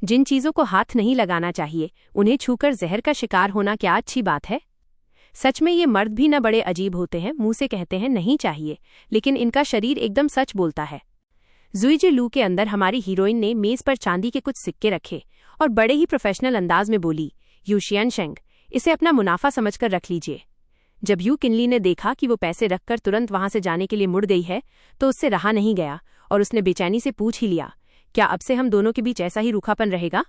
जिन चीजों को हाथ नहीं लगाना चाहिए उन्हें छूकर जहर का शिकार होना क्या अच्छी बात है। सच में ये मर्द भी न बड़े अजीब होते हैं, मुंह से कहते हैं नहीं चाहिए, लेकिन इनका शरीर एकदम सच बोलता है। जुइजे लू के अंदर हमारी हीरोइन ने मेज पर चांदी के कुछ सिक्के रखे और बड़े ही प्रोफेशनल अंदाज में बोली, यू शियानशेंग, इसे अपना मुनाफा समझकर रख लीजिए। जब यू किनली ने देखा कि वो पैसे रखकर तुरंत वहां से जाने के लिए मुड़ गई है तो उससे रहा नहीं गया और उसने बेचैनी से पूछ ही लिया, क्या अब से हम दोनों के बीच ऐसा ही रूखापन रहेगा?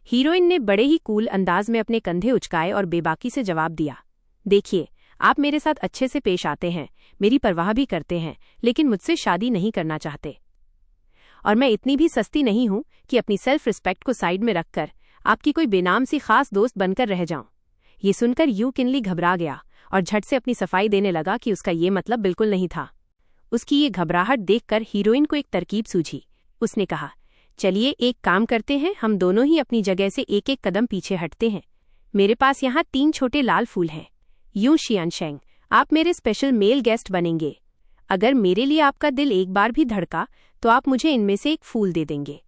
हीरोइन ने बड़े ही कूल अंदाज में अपने कंधे उचकाए और बेबाकी से जवाब दिया, देखिए, आप मेरे साथ अच्छे से पेश आते हैं, मेरी परवाह भी करते हैं, लेकिन मुझसे शादी नहीं करना चाहते। और मैं इतनी भी सस्ती नहीं हूं कि अपनी सेल्फ रिस्पेक्ट को साइड में रखकर आपकी कोई बेनाम सी खास दोस्त बनकर रह जाऊं। ये सुनकर यू किनली घबरा गया और झट से अपनी सफाई देने लगा कि उसका ये मतलब बिल्कुल नहीं था। उसकी ये घबराहट देखकर हीरोइन को एक तरकीब सूझी। उसने कहा, चलिए एक काम करते हैं, हम दोनों ही अपनी जगह से एक एक कदम पीछे हटते हैं। मेरे पास यहाँ 3 छोटे लाल फूल हैं। यू शियानशेंग, आप मेरे स्पेशल मेल गेस्ट बनेंगे। अगर मेरे लिए आपका दिल एक बार भी धड़का तो आप मुझे इनमें से एक फूल दे देंगे।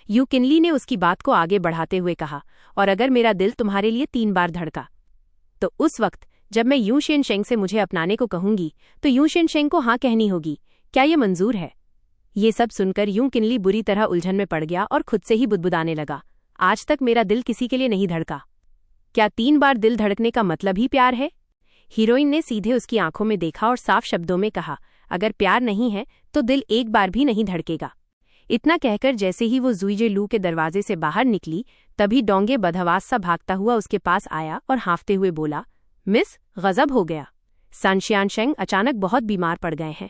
यू किनली ने उसकी बात को आगे बढ़ाते हुए कहा, और अगर मेरा दिल तुम्हारे लिए 3 बार धड़का तो उस वक्त जब मैं यू शियानशेंग से मुझे अपनाने को कहूंगी तो यू शियानशेंग को हाँ कहनी होगी। क्या ये मंजूर है? ये सब सुनकर यू किनली बुरी तरह उलझन में पड़ गया और खुद से ही बुदबुदाने लगा, आज तक मेरा दिल किसी के लिए नहीं धड़का। क्या 3 बार दिल धड़कने का मतलब ही प्यार है? हीरोइन ने सीधे उसकी आंखों में देखा और साफ शब्दों में कहा, अगर प्यार नहीं है तो दिल एक बार भी नहीं धड़केगा। इतना कहकर जैसे ही वो जुइजे लू के दरवाजे से बाहर निकली तभी डोंगे बदहवास सा भागता हुआ उसके पास आया और हाँफते हुए बोला, मिस, गजब हो गया, सन शियानशेंग अचानक बहुत बीमार पड़ गए हैं।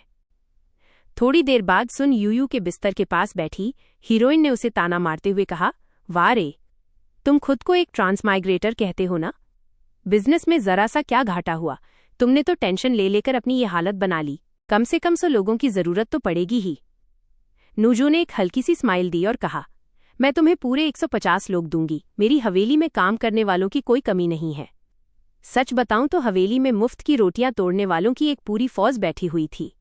थोड़ी देर बाद सुन यूयू के बिस्तर के पास बैठी हीरोइन ने उसे ताना मारते हुए कहा, वाह रे, तुम खुद को एक ट्रांसमाइग्रेटर कहते हो ना? बिजनेस में जरा सा क्या घाटा हुआ, तुमने तो टेंशन ले लेकर अपनी ये हालत बना ली। कम से कम 100 लोगों की जरूरत तो पड़ेगी ही। नूजू ने एक हल्की सी स्माइल दी और कहा, मैं तुम्हें पूरे 150 लोग दूंगी। मेरी हवेली में काम करने वालों की कोई कमी नहीं है। सच बताऊं तो हवेली में मुफ्त की रोटियां तोड़ने वालों की एक पूरी फौज बैठी हुई थी।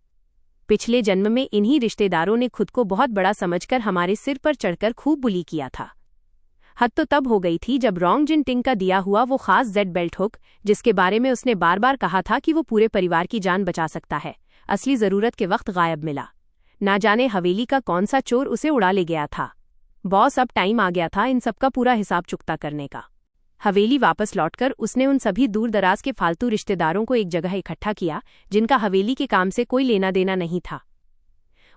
पिछले जन्म में इन्हीं रिश्तेदारों ने खुद को बहुत बड़ा समझकर हमारे सिर पर चढ़कर खूब बुली किया था। हद तो तब हो गई थी जब रोंग जिन टिंग का दिया हुआ वो खास जेड बेल्ट हुक, जिसके बारे में उसने बार बार कहा था कि वो पूरे परिवार की जान बचा सकता है, असली जरूरत के वक्त गायब मिला। ना जाने हवेली का कौन सा चोर उसे उड़ा ले गया था। बॉस, अब टाइम आ गया था इन सबका पूरा हिसाब चुकता करने का। हवेली वापस लौटकर उसने उन सभी दूर दराज के फालतू रिश्तेदारों को एक जगह इकट्ठा किया जिनका हवेली के काम से कोई लेना देना नहीं था।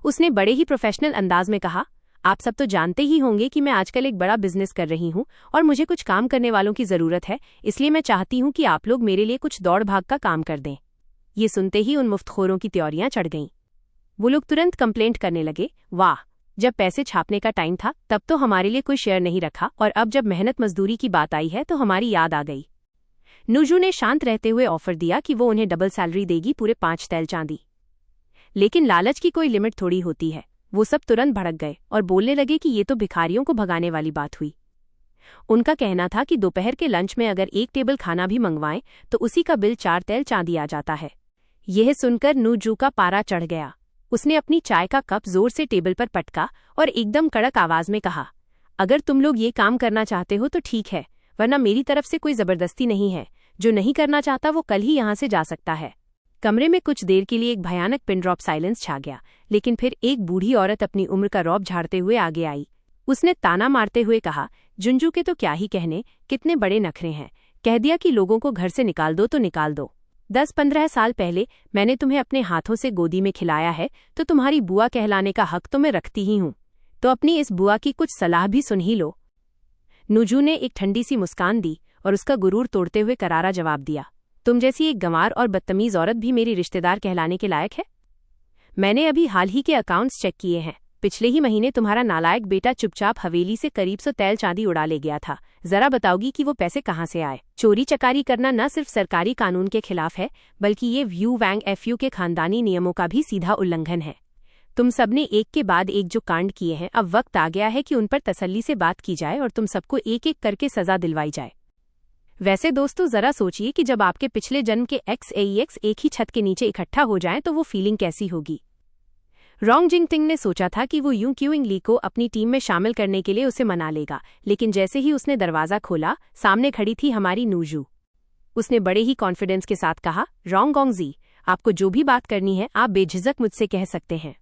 उसने बड़े ही प्रोफेशनल अंदाज में कहा, आप सब तो जानते ही होंगे कि मैं आजकल एक बड़ा बिजनेस कर रही हूं और मुझे कुछ काम करने वालों की जरूरत है, इसलिए मैं चाहती हूं कि आप लोग मेरे लिए कुछ दौड़ भाग का काम कर दें। ये सुनते ही उन मुफ्तखोरों की त्योरियां चढ़ गईं। वो लोग तुरंत कंप्लेंट करने लगे, वाह, जब पैसे छापने का टाइम था तब तो हमारे लिए कोई शेयर नहीं रखा, और अब जब मेहनत मजदूरी की बात आई है तो हमारी याद आ गई। नूजू ने शांत रहते हुए ऑफर दिया कि वो उन्हें डबल सैलरी देगी, पूरे 5 तैल चांदी। लेकिन लालच की कोई लिमिट थोड़ी होती है। वो सब तुरंत भड़क गए और बोलने लगे कि ये तो भिखारियों को भगाने वाली बात हुई। उनका कहना था कि दोपहर के लंच में अगर 1 टेबल खाना भी मंगवाएं तो उसी का बिल 4 तैल चांदी आ जाता है। यह सुनकर नूजू का पारा चढ़ गया। उसने अपनी चाय का कप जोर से टेबल पर पटका और एकदम कड़क आवाज में कहा, अगर तुम लोग ये काम करना चाहते हो तो ठीक है, वरना मेरी तरफ से कोई जबरदस्ती नहीं है। जो नहीं करना चाहता वो कल ही यहाँ से जा सकता है। कमरे में कुछ देर के लिए एक भयानक पिन ड्रॉप साइलेंस छा गया, लेकिन फिर एक बूढ़ी औरत अपनी उम्र का रौब झाड़ते हुए आगे आई। उसने ताना मारते हुए कहा, जुंजू के तो क्या ही कहने, कितने बड़े नखरे हैं। कह दिया कि लोगों को घर से निकाल दो तो निकाल दो। 10-15 साल पहले मैंने तुम्हें अपने हाथों से गोदी में खिलाया है तो तुम्हारी बुआ कहलाने का हक तो मैं रखती ही हूँ, तो अपनी इस बुआ की कुछ सलाह भी सुन ही लो। नूजू ने एक ठंडी सी मुस्कान दी और उसका गुरूर तोड़ते हुए करारा जवाब दिया, तुम जैसी एक गंवार और बदतमीज औरत भी मेरी रिश्तेदार कहलाने के लायक है? मैंने अभी हाल ही के अकाउंट्स चेक किए हैं। पिछले ही महीने तुम्हारा नालायक बेटा चुपचाप हवेली से करीब 100 तैल चांदी उड़ा ले गया था। जरा बताओगी कि वो पैसे कहाँ से आए? चोरी चकारी करना न सिर्फ सरकारी कानून के खिलाफ है, बल्कि ये व्यू वैंग एफयू के खानदानी नियमों का भी सीधा उल्लंघन है। तुम सबने एक के बाद एक जो कांड किए हैं, अब वक्त आ गया है कि उन पर तसल्ली से बात की जाए और तुम सबको एक एक करके सजा दिलवाई जाए। वैसे दोस्तों, जरा सोचिए कि जब आपके पिछले जन्म के एक्स एक ही छत के नीचे इकट्ठा हो जाएं तो वो फीलिंग कैसी होगी। रोंग जिंगटिंग ने सोचा था कि वो यूं क्यूइंग ली को अपनी टीम में शामिल करने के लिए उसे मना लेगा, लेकिन जैसे ही उसने दरवाज़ा खोला, सामने खड़ी थी हमारी नूजू। उसने बड़े ही कॉन्फिडेंस के साथ कहा, रोंग गोंगजी, आपको जो भी बात करनी है आप बेझिझक मुझसे कह सकते हैं।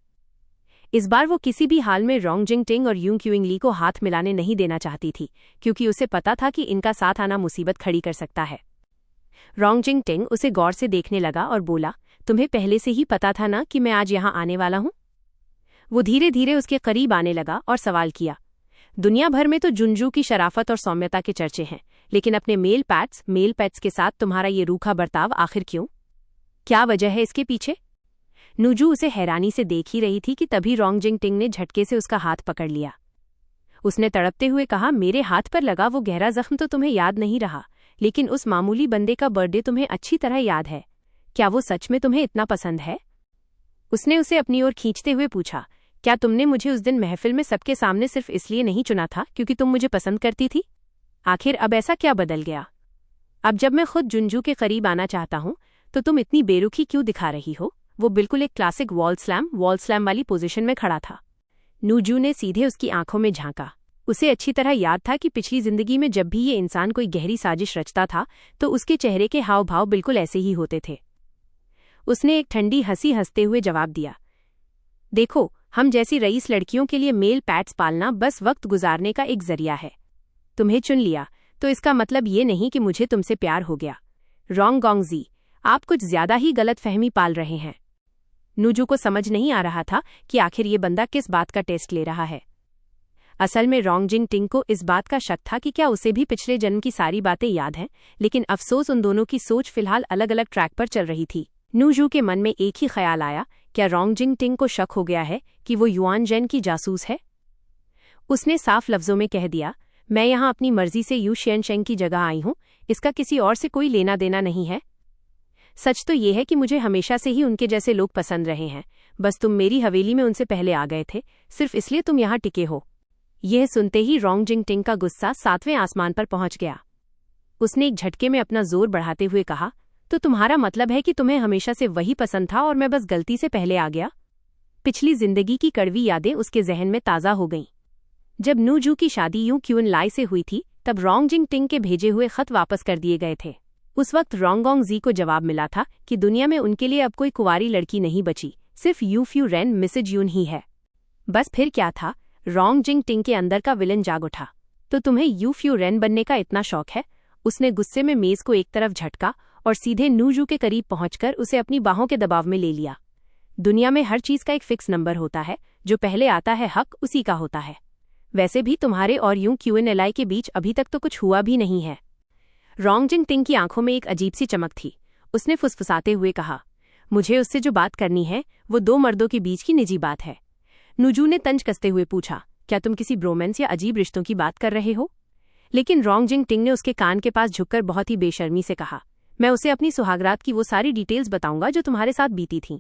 इस बार वो किसी भी हाल में रोंग जिंगटिंग और यूं क्यूइंग ली को हाथ मिलाने नहीं देना चाहती थी, क्योंकि उसे पता था कि इनका साथ आना मुसीबत खड़ी कर सकता है। रोंग जिंगटिंग उसे गौर से देखने लगा और बोला, तुम्हें पहले से ही पता था ना कि मैं आज यहाँ आने वाला हूँ? वो धीरे धीरे उसके करीब आने लगा और सवाल किया, दुनिया भर में तो जुंजू की शराफत और सौम्यता के चर्चे हैं, लेकिन अपने मेल पेट्स के साथ तुम्हारा ये रूखा बर्ताव आखिर क्यों? क्या वजह है इसके पीछे? नूजू उसे हैरानी से देख ही रही थी कि तभी रोंग जिंगटिंग ने झटके से उसका हाथ पकड़ लिया। उसने तड़पते हुए कहा, मेरे हाथ पर लगा वो गहरा जख्म तो तुम्हें याद नहीं रहा, लेकिन उस मामूली बंदे का बर्थडे तुम्हें अच्छी तरह याद है। क्या वो सच में तुम्हें इतना पसंद है? उसने उसे अपनी ओर खींचते हुए पूछा, क्या तुमने मुझे उस दिन महफिल में सबके सामने सिर्फ इसलिए नहीं चुना था क्योंकि तुम मुझे पसंद करती थी? आखिर अब ऐसा क्या बदल गया? अब जब मैं खुद जुंजू के करीब आना चाहता हूं तो तुम इतनी बेरुखी क्यों दिखा रही हो? वो बिल्कुल एक क्लासिक वॉल स्लैम वाली पोजीशन में खड़ा था। नूजू ने सीधे उसकी आंखों में झांका। उसे अच्छी तरह याद था कि पिछली जिंदगी में जब भी ये इंसान कोई गहरी साजिश रचता था तो उसके चेहरे के हाव भाव बिल्कुल ऐसे ही होते थे। उसने एक ठंडी हंसी हंसते हुए जवाब दिया, देखो, हम जैसी रईस लड़कियों के लिए मेल पैट्स पालना बस वक्त गुजारने का एक जरिया है। तुम्हें चुन लिया तो इसका मतलब ये नहीं कि मुझे तुमसे प्यार हो गया। रोंग गोंगजी, आप कुछ ज्यादा ही गलत फहमी पाल रहे हैं। नूजू को समझ नहीं आ रहा था कि आखिर ये बंदा किस बात का टेस्ट ले रहा है। असल में रोंग जिंगटिंग को इस बात का शक था कि क्या उसे भी पिछले जन्म की सारी बातें याद हैं, लेकिन अफसोस उन दोनों की सोच फिलहाल अलग अलग ट्रैक पर चल रही थी। नूजू के मन में एक ही ख्याल आया, क्या रोंग जिंगटिंग को शक हो गया है कि वो युआन जेन की जासूस है? उसने साफ लफ्जों में कह दिया, मैं यहाँ अपनी मर्जी से यू शेनशेंग की जगह आई हूँ, इसका किसी और से कोई लेना देना नहीं है। सच तो ये है कि मुझे हमेशा से ही उनके जैसे लोग पसंद रहे हैं, बस तुम मेरी हवेली में उनसे पहले आ गए थे, सिर्फ इसलिए तुम यहाँ टिके हो। यह सुनते ही रोंग जिंगटिंग का गुस्सा 7वें आसमान पर पहुंच गया। उसने एक झटके में अपना जोर बढ़ाते हुए कहा, तो तुम्हारा मतलब है कि तुम्हें हमेशा से वही पसंद था और मैं बस गलती से पहले आ गया? पिछली जिंदगी की कड़वी यादें उसके जहन में ताज़ा हो गईं। जब नूजू की शादी यूं क्यून लाई से हुई थी तब रोंग जिंगटिंग के भेजे हुए खत वापस कर दिए गए थे। उस वक्त रोंग गोंगजी को जवाब मिला था कि दुनिया में उनके लिए अब कोई कुंवारी लड़की नहीं बची, सिर्फ यू फ्यू रेन मिसेज यून ही है। बस फिर क्या था, रोंग जिंगटिंग के अंदर का विलन जाग उठा। तो तुम्हें यू फ्यू रेन बनने का इतना शौक है? उसने गुस्से में मेज को एक तरफ झटका और सीधे नूजू के करीब पहुंचकर उसे अपनी बाहों के दबाव में ले लिया। दुनिया में हर चीज का एक फिक्स नंबर होता है, जो पहले आता है हक उसी का होता है। वैसे भी तुम्हारे और यूं क्यूएनएलआई के बीच अभी तक तो कुछ हुआ भी नहीं है। रोंग जिंगटिंग की आंखों में एक अजीब सी चमक थी। उसने फुसफुसाते हुए कहा, मुझे उससे जो बात करनी है वो दो मर्दों के बीच की निजी बात है। नूजू ने तंज कसते हुए पूछा, क्या तुम किसी ब्रोमेंस या अजीब रिश्तों की बात कर रहे हो? लेकिन रोंग जिंगटिंग ने उसके कान के पास झुककर बहुत ही बेशर्मी से कहा, मैं उसे अपनी सुहागरात की वो सारी डिटेल्स बताऊंगा जो तुम्हारे साथ बीती थीं।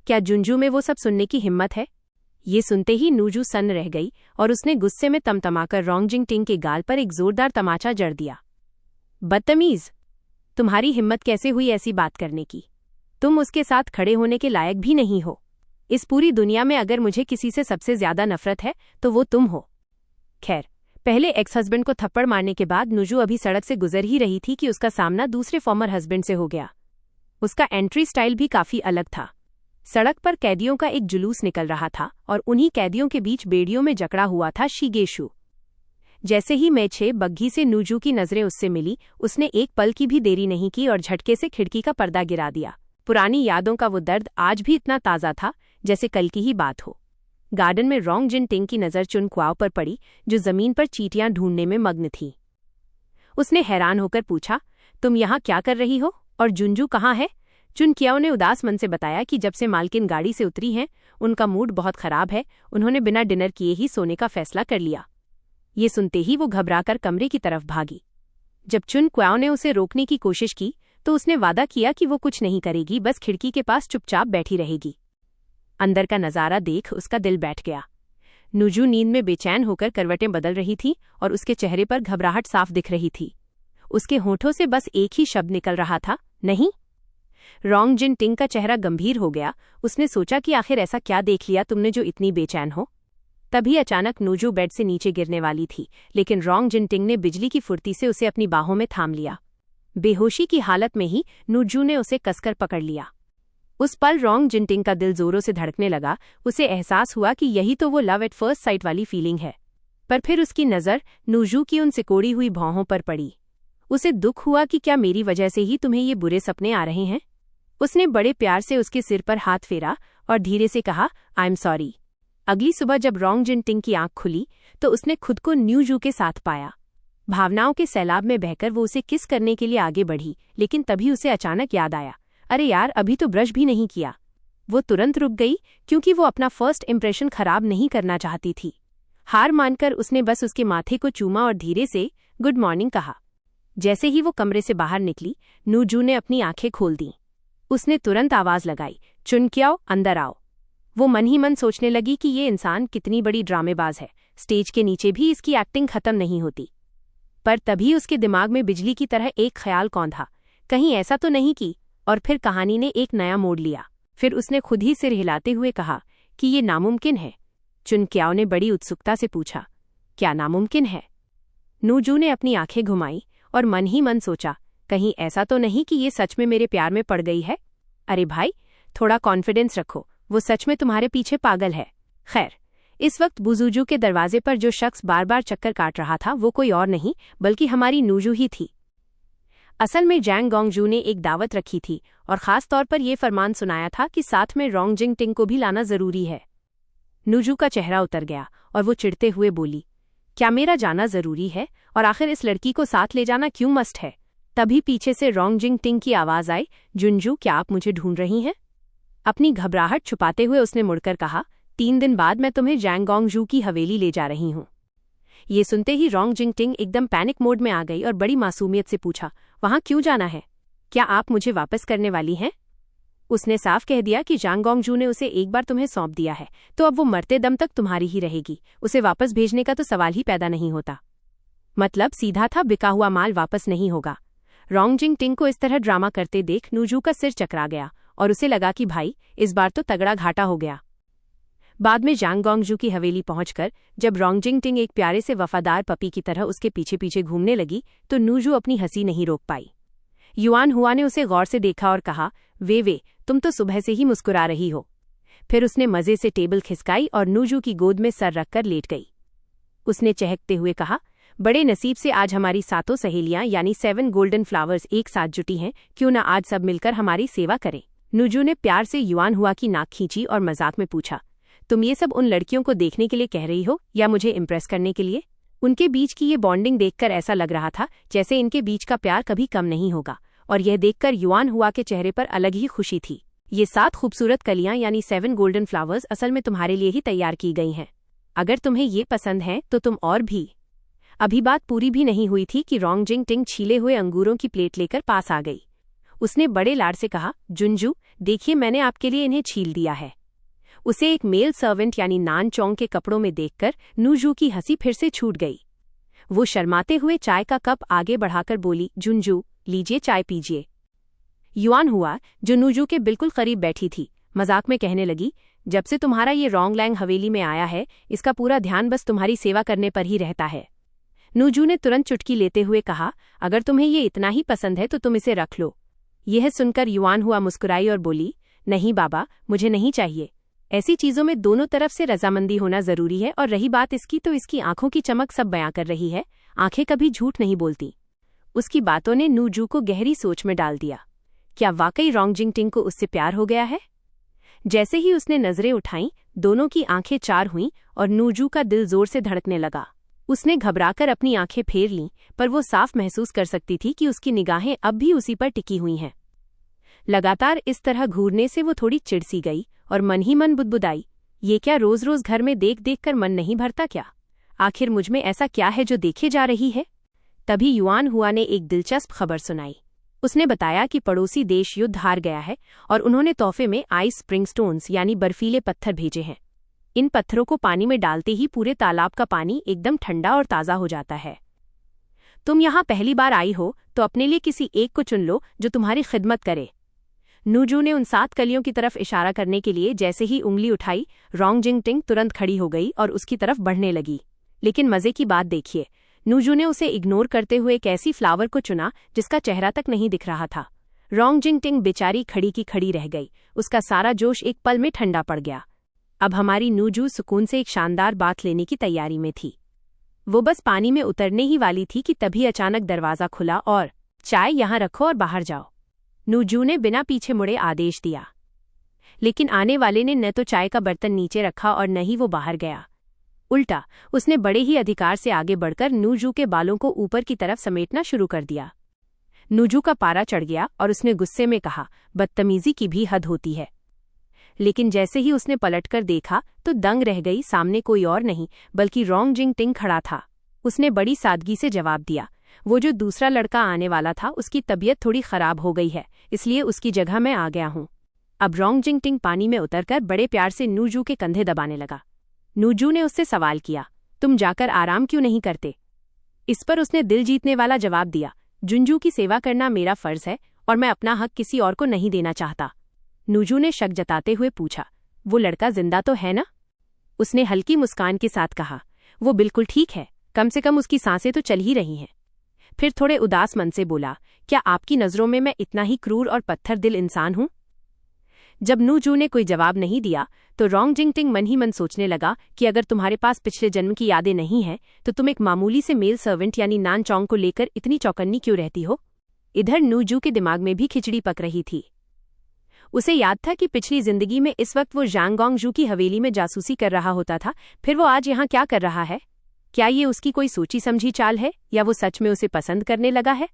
क्या जुंजू में वो सब सुनने की हिम्मत है? ये सुनते ही नूजू सन्न रह गई और उसने गुस्से में तमतमाकर रोंग जिंगटिंग के गाल पर एक जोरदार तमाचा जड़ दिया। बदतमीज, तुम्हारी हिम्मत कैसे हुई ऐसी बात करने की? तुम उसके साथ खड़े होने के लायक भी नहीं हो। इस पूरी दुनिया में अगर मुझे किसी से सबसे ज्यादा नफरत है तो वो तुम हो। खैर, पहले एक्स हस्बैंड को थप्पड़ मारने के बाद नूजू अभी सड़क से गुजर ही रही थी कि उसका सामना दूसरे फॉर्मर हस्बैंड से हो गया। उसका एंट्री स्टाइल भी काफी अलग था। सड़क पर कैदियों का एक जुलूस निकल रहा था और उन्हीं कैदियों के बीच बेड़ियों में जकड़ा हुआ था शिगेशु। जैसे ही मेछे बग्घी से नूजू की नजरें उससे मिली, उसने एक पल की भी देरी नहीं की और झटके से खिड़की का पर्दा गिरा दिया। पुरानी यादों का वो दर्द आज भी इतना ताज़ा था जैसे कल की ही बात हो। गार्डन में रोंग जिंगटिंग की नज़र चुन क्वाओ पर पड़ी, जो जमीन पर चींटियां ढूंढने में मग्न थी। उसने हैरान होकर पूछा, तुम यहाँ क्या कर रही हो और जुंजू कहाँ है? चुन क्याओ ने उदास मन से बताया कि जब से मालकिन गाड़ी से उतरी हैं, उनका मूड बहुत खराब है। उन्होंने बिना डिनर किए ही सोने का फैसला कर लिया। ये सुनते ही वो घबराकर कमरे की तरफ भागी। जब चुन क्याओ ने उसे रोकने की कोशिश की तो उसने वादा किया कि वो कुछ नहीं करेगी, बस खिड़की के पास चुपचाप बैठी रहेगी। अंदर का नज़ारा देख उसका दिल बैठ गया। नूजू नींद में बेचैन होकर करवटें बदल रही थी और उसके चेहरे पर घबराहट साफ दिख रही थी। उसके होठों से बस एक ही शब्द निकल रहा था, नहीं। रोंग जिन टिंग का चेहरा गंभीर हो गया। उसने सोचा कि आखिर ऐसा क्या देख लिया तुमने जो इतनी बेचैन हो। तभी अचानक नूजू बेड से नीचे गिरने वाली थी, लेकिन रोंग जिन टिंग ने बिजली की फुर्ती से उसे अपनी बाहों में थाम लिया। बेहोशी की हालत में ही नूजू ने उसे कसकर पकड़ लिया। उस पल रोंग जिन टिंग का दिल जोरों से धड़कने लगा। उसे एहसास हुआ कि यही तो वो लव एट फर्स्ट साइट वाली फीलिंग है। पर फिर उसकी नज़र नूजू की उन सिकोड़ी हुई भौहों पर पड़ी। उसे दुख हुआ कि क्या मेरी वजह से ही तुम्हें ये बुरे सपने आ रहे हैं। उसने बड़े प्यार से उसके सिर पर हाथ फेरा और धीरे से कहा, आई एम सॉरी। अगली सुबह जब रोंग जिन टिंग की आंख खुली तो उसने खुद को न्यूजू के साथ पाया। भावनाओं के सैलाब में बहकर वो उसे किस करने के लिए आगे बढ़ी, लेकिन तभी उसे अचानक याद आया, अरे यार, अभी तो ब्रश भी नहीं किया। वो तुरंत रुक गई, क्योंकि वो अपना फर्स्ट इंप्रेशन खराब नहीं करना चाहती थी। हार मानकर उसने बस उसके माथे को चूमा और धीरे से गुड मॉर्निंग कहा। जैसे ही वो कमरे से बाहर निकली, नूजू ने अपनी आंखें खोल दीं। उसने तुरंत आवाज लगाई, चुनक्याओ, अंदर आओ। वो मन ही मन सोचने लगी कि ये इंसान कितनी बड़ी ड्रामेबाज है। स्टेज के नीचे भी इसकी एक्टिंग खत्म नहीं होती। पर तभी उसके दिमाग में बिजली की तरह एक ख्याल कौंधा, कहीं ऐसा तो नहीं कि। और फिर कहानी ने एक नया मोड़ लिया। फिर उसने खुद ही सिर हिलाते हुए कहा कि ये नामुमकिन है। चुनक्याओ ने बड़ी उत्सुकता से पूछा, क्या नामुमकिन है? नूजू ने अपनी आंखें घुमाई और मन ही मन सोचा, कहीं ऐसा तो नहीं कि ये सच में मेरे प्यार में पड़ गई है। अरे भाई, थोड़ा कॉन्फिडेंस रखो, वो सच में तुम्हारे पीछे पागल है। खैर, इस वक्त बुजुजू के दरवाजे पर जो शख्स बार बार चक्कर काट रहा था वो कोई और नहीं बल्कि हमारी नूजू ही थी। असल में जैंग गोंगजू ने एक दावत रखी थी और खास तौर पर यह फरमान सुनाया था कि साथ में रोंग जिन टिंग को भी लाना जरूरी है। नूजू का चेहरा उतर गया और वो चिढ़ते हुए बोली, क्या मेरा जाना जरूरी है? और आखिर इस लड़की को साथ ले जाना क्यों मस्ट है? तभी पीछे से रोंग जिन टिंग की आवाज आई, जुनजू, क्या आप मुझे ढूंढ रही हैं? अपनी घबराहट छुपाते हुए उसने मुड़कर कहा, 3 दिन बाद मैं तुम्हें जैंग गोंगजू की हवेली ले जा रही हूँ। ये सुनते ही रोंग जिन टिंग एकदम पैनिक मोड में आ गई और बड़ी मासूमियत से पूछा, वहां क्यों जाना है? क्या आप मुझे वापस करने वाली हैं? उसने साफ कह दिया कि जैंग गोंगजू ने उसे एक बार तुम्हें सौंप दिया है, तो अब वो मरते दम तक तुम्हारी ही रहेगी। उसे वापस भेजने का तो सवाल ही पैदा नहीं होता। मतलब सीधा था, बिका हुआ माल वापस नहीं होगा। रोंग जिन टिंग को इस तरह ड्रामा करते देख नूजू का सिर चकरा गया और उसे लगा कि भाई, इस बार तो तगड़ा घाटा हो गया। बाद में जैंग गोंगजू की हवेली पहुंचकर जब रोंग जिन टिंग एक प्यारे से वफादार पपी की तरह उसके पीछे पीछे घूमने लगी तो नूजू अपनी हंसी नहीं रोक पाई। युआन हुआ ने उसे गौर से देखा और कहा, वे तुम तो सुबह से ही मुस्कुरा रही हो। फिर उसने मजे से टेबल खिसकाई और नूजू की गोद में सर रखकर लेट गई। उसने चहकते हुए कहा, बड़े नसीब से आज हमारी 7 सहेलियां यानी 7 गोल्डन फ्लावर्स एक साथ जुटी हैं, क्यों न आज सब मिलकर हमारी सेवा करें। नूजू ने प्यार से युआन हुआ की नाक खींची और मजाक में पूछा, तुम ये सब उन लड़कियों को देखने के लिए कह रही हो या मुझे इम्प्रेस करने के लिए? उनके बीच की ये बॉन्डिंग देखकर ऐसा लग रहा था जैसे इनके बीच का प्यार कभी कम नहीं होगा, और यह देखकर युआन हुआ के चेहरे पर अलग ही खुशी थी। ये 7 खूबसूरत कलियां यानी 7 गोल्डन फ्लावर्स असल में तुम्हारे लिए ही तैयार की गई हैं। अगर तुम्हें ये पसंद है तो तुम और भी। अभी बात पूरी भी नहीं हुई थी कि रोंग जिन टिंग छीले हुए अंगूरों की प्लेट लेकर पास आ गई। उसने बड़े लाड से कहा, जुनजू, देखिए मैंने आपके लिए इन्हें छील दिया है। उसे एक मेल सर्वेंट यानी नान चोंग के कपड़ों में देखकर नूजू की हंसी फिर से छूट गई। वो शर्माते हुए चाय का कप आगे बढ़ाकर बोली, जुनजू, लीजिए चाय पीजिए। युआन हुआ, जो नूजू के बिल्कुल करीब बैठी थी, मजाक में कहने लगी, जब से तुम्हारा ये रोंग लैंग हवेली में आया है इसका पूरा ध्यान बस तुम्हारी सेवा करने पर ही रहता है। नूजू ने तुरंत चुटकी लेते हुए कहा, अगर तुम्हें ये इतना ही पसंद है तो तुम इसे रख लो। यह सुनकर युआन हुआ मुस्कुराई और बोली, नहीं बाबा, मुझे नहीं चाहिए। ऐसी चीजों में दोनों तरफ से रजामंदी होना जरूरी है, और रही बात इसकी तो इसकी आंखों की चमक सब बयां कर रही है। आंखें कभी झूठ नहीं बोलती। उसकी बातों ने नूजू को गहरी सोच में डाल दिया। क्या वाकई रोंग जिन टिंग को उससे प्यार हो गया है? जैसे ही उसने नजरें उठाईं, दोनों की आंखें चार हुईं और नूजू का दिल जोर से धड़कने लगा। उसने घबराकर अपनी आंखें फेर लीं, पर वो साफ महसूस कर सकती थी कि उसकी निगाहें अब भी उसी पर टिकी हुई हैं। लगातार इस तरह घूरने से वो थोड़ी चिढ़-सी गई और मन ही मन बुदबुदाई, ये क्या रोज रोज घर में देख देख कर मन नहीं भरता क्या? आखिर मुझ में ऐसा क्या है जो देखे जा रही है? तभी युआन हुआ ने एक दिलचस्प खबर सुनाई। उसने बताया कि पड़ोसी देश युद्ध हार गया है और उन्होंने तोहफे में आइस स्प्रिंग स्टोन्स यानी बर्फीले पत्थर भेजे हैं। इन पत्थरों को पानी में डालते ही पूरे तालाब का पानी एकदम ठंडा और ताज़ा हो जाता है। तुम यहाँ पहली बार आई हो तो अपने लिए किसी एक को चुन लो जो तुम्हारी खिदमत करे। नूजू ने उन 7 कलियों की तरफ इशारा करने के लिए जैसे ही उंगली उठाई, रोंग जिंगटिंग तुरंत खड़ी हो गई और उसकी तरफ बढ़ने लगी। लेकिन मजे की बात देखिए, नूजू ने उसे इग्नोर करते हुए एक ऐसी फ्लावर को चुना जिसका चेहरा तक नहीं दिख रहा था। रोंग जिंगटिंग बेचारी खड़ी की खड़ी रह गई, उसका सारा जोश एक पल में ठंडा पड़ गया। अब हमारी नूजू सुकून से एक शानदार बात लेने की तैयारी में थी। वो बस पानी में उतरने ही वाली थी कि तभी अचानक दरवाज़ा खुला और चाय यहाँ रखो और बाहर जाओ। नूजू ने बिना पीछे मुड़े आदेश दिया, लेकिन आने वाले ने न तो चाय का बर्तन नीचे रखा और न ही वो बाहर गया। उल्टा उसने बड़े ही अधिकार से आगे बढ़कर नूजू के बालों को ऊपर की तरफ समेटना शुरू कर दिया। नूजू का पारा चढ़ गया और उसने गुस्से में कहा, बदतमीजी की भी हद होती है। लेकिन जैसे ही उसने पलटकर देखा तो दंग रह गई। सामने कोई और नहीं बल्कि रोंग जिंगटिंग खड़ा था। उसने बड़ी सादगी से जवाब दिया, वो जो दूसरा लड़का आने वाला था उसकी तबीयत थोड़ी खराब हो गई है, इसलिए उसकी जगह मैं आ गया हूँ। अब रोंग जिंगटिंग पानी में उतरकर बड़े प्यार से नूजू के कंधे दबाने लगा। नूजू ने उससे सवाल किया, तुम जाकर आराम क्यों नहीं करते? इस पर उसने दिल जीतने वाला जवाब दिया, जुंजू की सेवा करना मेरा फर्ज है और मैं अपना हक किसी और को नहीं देना चाहता। नूजू ने शक जताते हुए पूछा, वो लड़का जिंदा तो है ना? उसने हल्की मुस्कान के साथ कहा, वो बिल्कुल ठीक है, कम से कम उसकी सांसें तो चल ही रही हैं। फिर थोड़े उदास मन से बोला, क्या आपकी नज़रों में मैं इतना ही क्रूर और पत्थर दिल इंसान हूं? जब नूजू ने कोई जवाब नहीं दिया तो रोंग जिंगटिंग मन ही मन सोचने लगा कि अगर तुम्हारे पास पिछले जन्म की यादें नहीं हैं तो तुम एक मामूली से मेल सर्वेंट यानी नान चोंग को लेकर इतनी चौकन्नी क्यों रहती हो? इधर नूजू के दिमाग में भी खिचड़ी पक रही थी। उसे याद था कि पिछली जिंदगी में इस वक्त वो ज़ांगोंगजू की हवेली में जासूसी कर रहा होता था, फिर वो आज यहाँ क्या कर रहा है? क्या ये उसकी कोई सोची समझी चाल है या वो सच में उसे पसंद करने लगा है?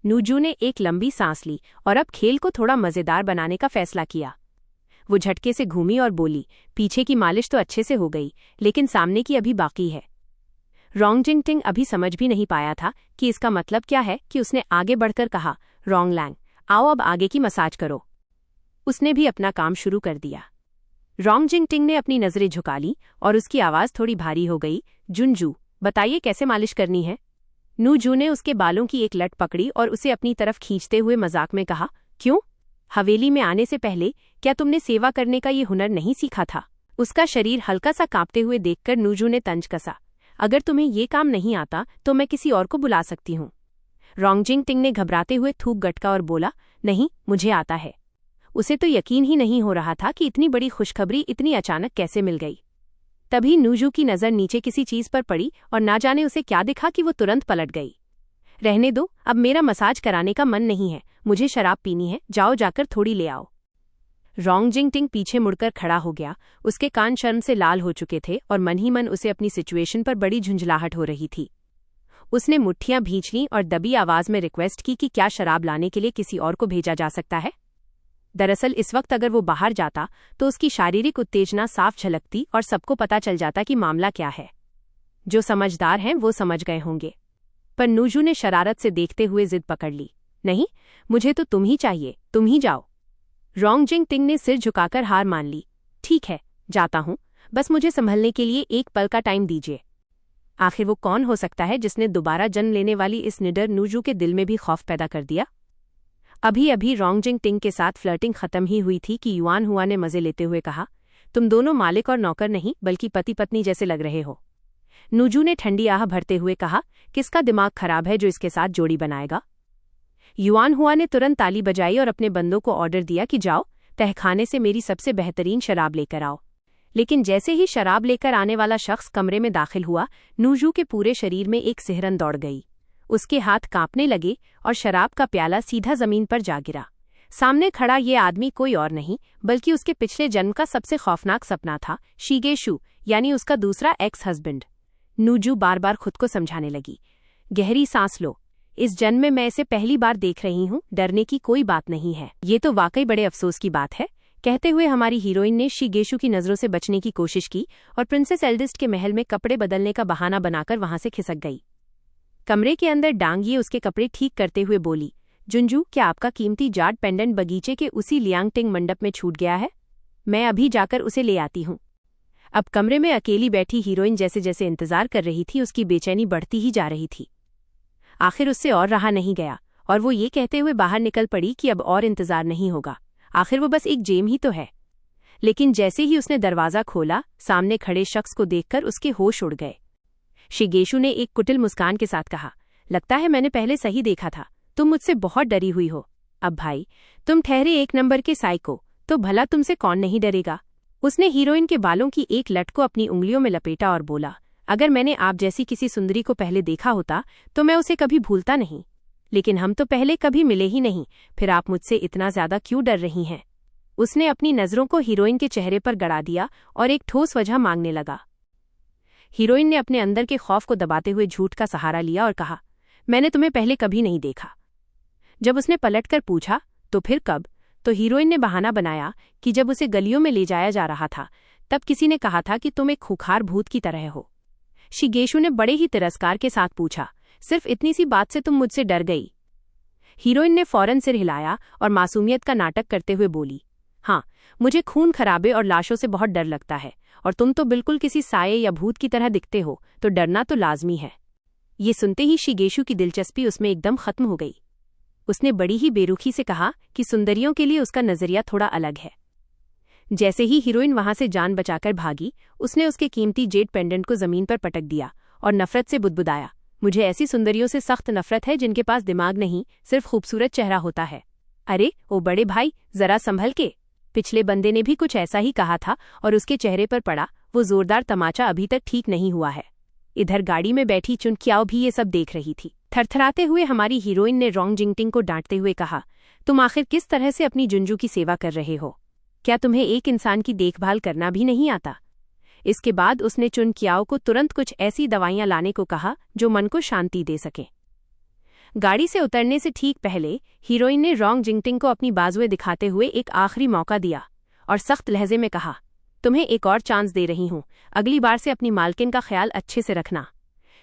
नूजू ने एक लंबी सांस ली और अब खेल को थोड़ा मज़ेदार बनाने का फैसला किया। वो झटके से घूमी और बोली, पीछे की मालिश तो अच्छे से हो गई, लेकिन सामने की अभी बाकी है। रोंग जिंगटिंग अभी समझ भी नहीं पाया था कि इसका मतलब क्या है कि उसने आगे बढ़कर कहा, रोंग लैंग, आओ अब आगे की मसाज करो। उसने भी अपना काम शुरू कर दिया। रोंग जिंगटिंग ने अपनी नज़रें झुका ली और उसकी आवाज़ थोड़ी भारी हो गई, जुंजू, बताइए कैसे मालिश करनी है? नूजू ने उसके बालों की एक लट पकड़ी और उसे अपनी तरफ खींचते हुए मजाक में कहा, क्यों? हवेली में आने से पहले क्या तुमने सेवा करने का ये हुनर नहीं सीखा था? उसका शरीर हल्का सा कांपते हुए देखकर नूजू ने तंज कसा, अगर तुम्हें ये काम नहीं आता तो मैं किसी और को बुला सकती हूँ। रोंग जिंगटिंग ने घबराते हुए थूक गटका और बोला, नहीं, मुझे आता है। उसे तो यकीन ही नहीं हो रहा था कि इतनी बड़ी खुशखबरी इतनी अचानक कैसे मिल गई। तभी नूजू की नज़र नीचे किसी चीज़ पर पड़ी और ना जाने उसे क्या दिखा कि वो तुरंत पलट गई। रहने दो, अब मेरा मसाज कराने का मन नहीं है, मुझे शराब पीनी है, जाओ जाकर थोड़ी ले आओ। रोंग जिंगटिंग पीछे मुड़कर खड़ा हो गया। उसके कान शर्म से लाल हो चुके थे और मन ही मन उसे अपनी सिचुएशन पर बड़ी झुंझलाहट हो रही थी। उसने मुट्ठियां भींच लीं और दबी आवाज में रिक्वेस्ट की कि क्या शराब लाने के लिए किसी और को भेजा जा सकता है। दरअसल इस वक्त अगर वो बाहर जाता तो उसकी शारीरिक उत्तेजना साफ झलकती और सबको पता चल जाता कि मामला क्या है। जो समझदार हैं वो समझ गए होंगे, पर नूजू ने शरारत से देखते हुए जिद पकड़ ली, नहीं, मुझे तो तुम ही चाहिए, तुम ही जाओ। रोंग जिंगटिंग ने सिर झुकाकर हार मान ली, ठीक है, जाता हूँ, बस मुझे संभलने के लिए एक पल का टाइम दीजिए। आखिर वो कौन हो सकता है जिसने दोबारा जन्म लेने वाली इस निडर नूजू के दिल में भी खौफ पैदा कर दिया? अभी अभी रोंग जिंगटिंग के साथ फ्लर्टिंग खत्म ही हुई थी कि युआन हुआ ने मजे लेते हुए कहा, तुम दोनों मालिक और नौकर नहीं बल्कि पति पत्नी जैसे लग रहे हो। नूजू ने ठंडी आह भरते हुए कहा, किसका दिमाग खराब है जो इसके साथ जोड़ी बनाएगा? युआन हुआ ने तुरंत ताली बजाई और अपने बंदों को ऑर्डर दिया कि जाओ, तहखाने से मेरी सबसे बेहतरीन शराब लेकर आओ। लेकिन जैसे ही शराब लेकर आने वाला शख्स कमरे में दाखिल हुआ, नूजू के पूरे शरीर में एक सिहरन दौड़ गई। उसके हाथ कांपने लगे और शराब का प्याला सीधा जमीन पर जा गिरा। सामने खड़ा ये आदमी कोई और नहीं बल्कि उसके पिछले जन्म का सबसे खौफनाक सपना था, शिगेशु, यानी उसका दूसरा एक्स हस्बैंड। नूजू बार बार खुद को समझाने लगी, गहरी सांस लो, इस जन्म में मैं इसे पहली बार देख रही हूँ, डरने की कोई बात नहीं है। ये तो वाकई बड़े अफसोस की बात है। कहते हुए हमारी हीरोइन ने शिगेशु की नज़रों से बचने की कोशिश की और प्रिंसेस एल्डिस्ट के महल में कपड़े बदलने का बहाना बनाकर वहां से खिसक गई। कमरे के अंदर डांगिए उसके कपड़े ठीक करते हुए बोली, जुंजू, क्या आपका कीमती जाट पेंडेंट बगीचे के उसी लियांगटिंग मंडप में छूट गया है? मैं अभी जाकर उसे ले आती हूँ। अब कमरे में अकेली बैठी हीरोइन जैसे जैसे इंतजार कर रही थी, उसकी बेचैनी बढ़ती ही जा रही थी। आखिर उससे और रहा नहीं गया और वो ये कहते हुए बाहर निकल पड़ी कि अब और इंतजार नहीं होगा, आखिर वो बस एक जेम ही तो है। लेकिन जैसे ही उसने दरवाज़ा खोला, सामने खड़े शख्स को देखकर उसके होश उड़ गए। शिगेशु ने एक कुटिल मुस्कान के साथ कहा, लगता है मैंने पहले सही देखा था, तुम मुझसे बहुत डरी हुई हो। अब भाई, तुम ठहरे एक नंबर के साइको, तो भला तुमसे कौन नहीं डरेगा। उसने हीरोइन के बालों की एक लट को अपनी उंगलियों में लपेटा और बोला, अगर मैंने आप जैसी किसी सुंदरी को पहले देखा होता तो मैं उसे कभी भूलता नहीं, लेकिन हम तो पहले कभी मिले ही नहीं, फिर आप मुझसे इतना ज्यादा क्यों डर रही हैं। उसने अपनी नजरों को हीरोइन के चेहरे पर गड़ा दिया और एक ठोस वजह मांगने लगा। हीरोइन ने अपने अंदर के खौफ को दबाते हुए झूठ का सहारा लिया और कहा, मैंने तुम्हें पहले कभी नहीं देखा। जब उसने पलटकर पूछा, तो फिर कब, तो हीरोइन ने बहाना बनाया कि जब उसे गलियों में ले जाया जा रहा था तब किसी ने कहा था कि तुम एक खूंखार भूत की तरह हो। शिगेशु ने बड़े ही तिरस्कार के साथ पूछा, सिर्फ इतनी सी बात से तुम मुझसे डर गई। हीरोइन ने फौरन सिर हिलाया और मासूमियत का नाटक करते हुए बोली, हाँ, मुझे खून खराबे और लाशों से बहुत डर लगता है, और तुम तो बिल्कुल किसी साये या भूत की तरह दिखते हो, तो डरना तो लाजमी है। ये सुनते ही शिगेशु की दिलचस्पी उसमें एकदम खत्म हो गई। उसने बड़ी ही बेरुखी से कहा कि सुंदरियों के लिए उसका नजरिया थोड़ा अलग है। जैसे ही हीरोइन वहां से जान बचाकर भागी, उसने उसके कीमती जेड पेंडेंट को जमीन पर पटक दिया और नफरत से बुदबुदाया, मुझे ऐसी सुंदरियों से सख्त नफरत है जिनके पास दिमाग नहीं, सिर्फ खूबसूरत चेहरा होता है। अरे ओ बड़े भाई, जरा संभल के। पिछले बंदे ने भी कुछ ऐसा ही कहा था और उसके चेहरे पर पड़ा वो जोरदार तमाचा अभी तक ठीक नहीं हुआ है। इधर गाड़ी में बैठी चुनकियाओ भी ये सब देख रही थी। थरथराते हुए हमारी हीरोइन ने रोंग जिंगटिंग को डांटते हुए कहा, तुम आखिर किस तरह से अपनी जुंजू की सेवा कर रहे हो? क्या तुम्हें एक इंसान की देखभाल करना भी नहीं आता? इसके बाद उसने चुनकियाओ को तुरंत कुछ ऐसी दवाइयां लाने को कहा जो मन को शांति दे सके। गाड़ी से उतरने से ठीक पहले हीरोइन ने रोंग जिंगटिंग को अपनी बाजुएं दिखाते हुए एक आखिरी मौका दिया और सख्त लहजे में कहा, तुम्हें एक और चांस दे रही हूं, अगली बार से अपनी मालकिन का ख्याल अच्छे से रखना।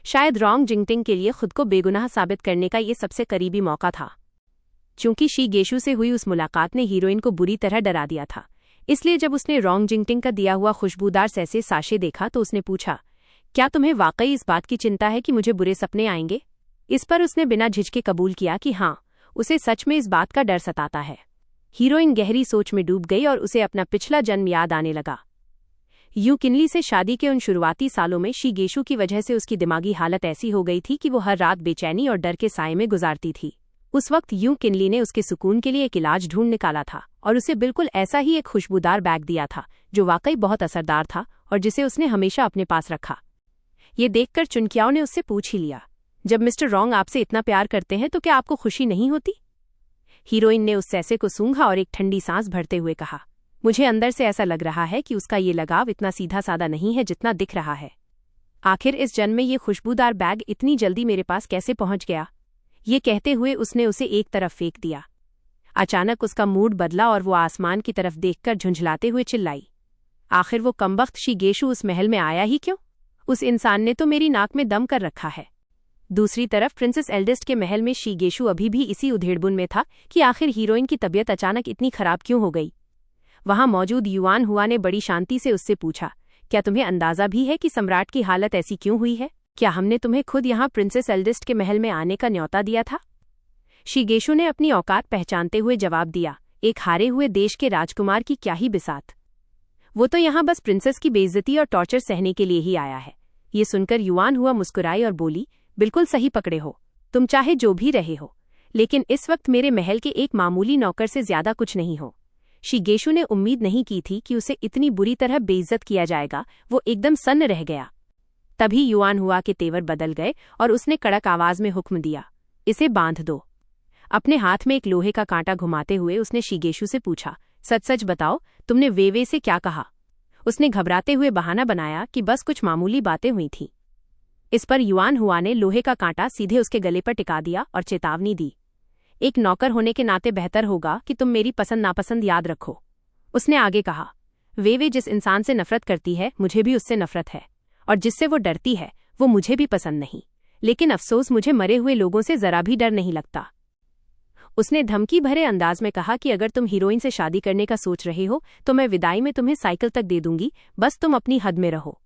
शायद रोंग जिंगटिंग के लिए खुद को बेगुनाह साबित करने का ये सबसे करीबी मौका था। चूंकि शिगेशु से हुई उस मुलाकात ने हीरोइन को बुरी तरह डरा दिया था, इसलिए जब उसने रोंग जिंगटिंग का दिया हुआ खुशबूदार सैसे साशे देखा तो उसने पूछा, क्या तुम्हें वाकई इस बात की चिंता है कि मुझे बुरे सपने आएंगे? इस पर उसने बिना झिझके कबूल किया कि हाँ, उसे सच में इस बात का डर सताता है। हीरोइन गहरी सोच में डूब गई और उसे अपना पिछला जन्म याद आने लगा। यू किनली से शादी के उन शुरुआती सालों में शिगेशु की वजह से उसकी दिमागी हालत ऐसी हो गई थी कि वो हर रात बेचैनी और डर के साए में गुजारती थी। उस वक्त यू किनली ने उसके सुकून के लिए एक इलाज ढूंढ निकाला था और उसे बिल्कुल ऐसा ही एक खुशबूदार बैग दिया था जो वाकई बहुत असरदार था और जिसे उसने हमेशा अपने पास रखा। ये देखकर चुनकियाओ ने उससे पूछ ही लिया, जब मिस्टर रोंग आपसे इतना प्यार करते हैं तो क्या आपको खुशी नहीं होती? हीरोइन ने उस सैसे को सूंघा और एक ठंडी सांस भरते हुए कहा, मुझे अंदर से ऐसा लग रहा है कि उसका ये लगाव इतना सीधा सादा नहीं है जितना दिख रहा है। आखिर इस जन्म में ये खुशबूदार बैग इतनी जल्दी मेरे पास कैसे पहुंच गया? ये कहते हुए उसने उसे एक तरफ फेंक दिया। अचानक उसका मूड बदला और वो आसमान की तरफ देखकर झुंझलाते हुए चिल्लाई, आखिर वो कमबख्त शिगेशु उस महल में आया ही क्यों? उस इंसान ने तो मेरी नाक में दम कर रखा है। दूसरी तरफ प्रिंसेस एल्डेस्ट के महल में शिगेशु अभी भी इसी उधेड़बुन में था कि आखिर हीरोइन की तबीयत अचानक इतनी खराब क्यों हो गई। वहां मौजूद युआन हुआ ने बड़ी शांति से उससे पूछा, क्या तुम्हें अंदाजा भी है कि सम्राट की हालत ऐसी क्यों हुई है? क्या हमने तुम्हें खुद यहाँ प्रिंसेस एल्डेस्ट के महल में आने का न्योता दिया था? शिगेशु ने अपनी औकात पहचानते हुए जवाब दिया, एक हारे हुए देश के राजकुमार की क्या ही बिसात। वो तो यहाँ बस प्रिंसेस की बेइज्जती और टॉर्चर सहने के लिए ही आया है। ये सुनकर युआन हुआ मुस्कुराई और बोली, बिल्कुल सही पकड़े हो, तुम चाहे जो भी रहे हो, लेकिन इस वक्त मेरे महल के एक मामूली नौकर से ज्यादा कुछ नहीं हो। शिगेशु ने उम्मीद नहीं की थी कि उसे इतनी बुरी तरह बेइज्जत किया जाएगा। वो एकदम सन्न रह गया। तभी युआन हुआ के तेवर बदल गए और उसने कड़क आवाज में हुक्म दिया, इसे बांध दो। अपने हाथ में एक लोहे का कांटा घुमाते हुए उसने शिगेशु से पूछा, सच सच बताओ, तुमने वे से क्या कहा? उसने घबराते हुए बहाना बनाया कि बस कुछ मामूली बातें हुई थीं। इस पर युआन हुआ ने लोहे का कांटा सीधे उसके गले पर टिका दिया और चेतावनी दी, एक नौकर होने के नाते बेहतर होगा कि तुम मेरी पसंद नापसंद याद रखो। उसने आगे कहा, वे जिस इंसान से नफरत करती है मुझे भी उससे नफरत है, और जिससे वो डरती है वो मुझे भी पसंद नहीं, लेकिन अफसोस मुझे मरे हुए लोगों से जरा भी डर नहीं लगता। उसने धमकी भरे अंदाज में कहा कि अगर तुम हीरोइन से शादी करने का सोच रहे हो तो मैं विदाई में तुम्हें साइकिल तक दे दूंगी, बस तुम अपनी हद में रहो।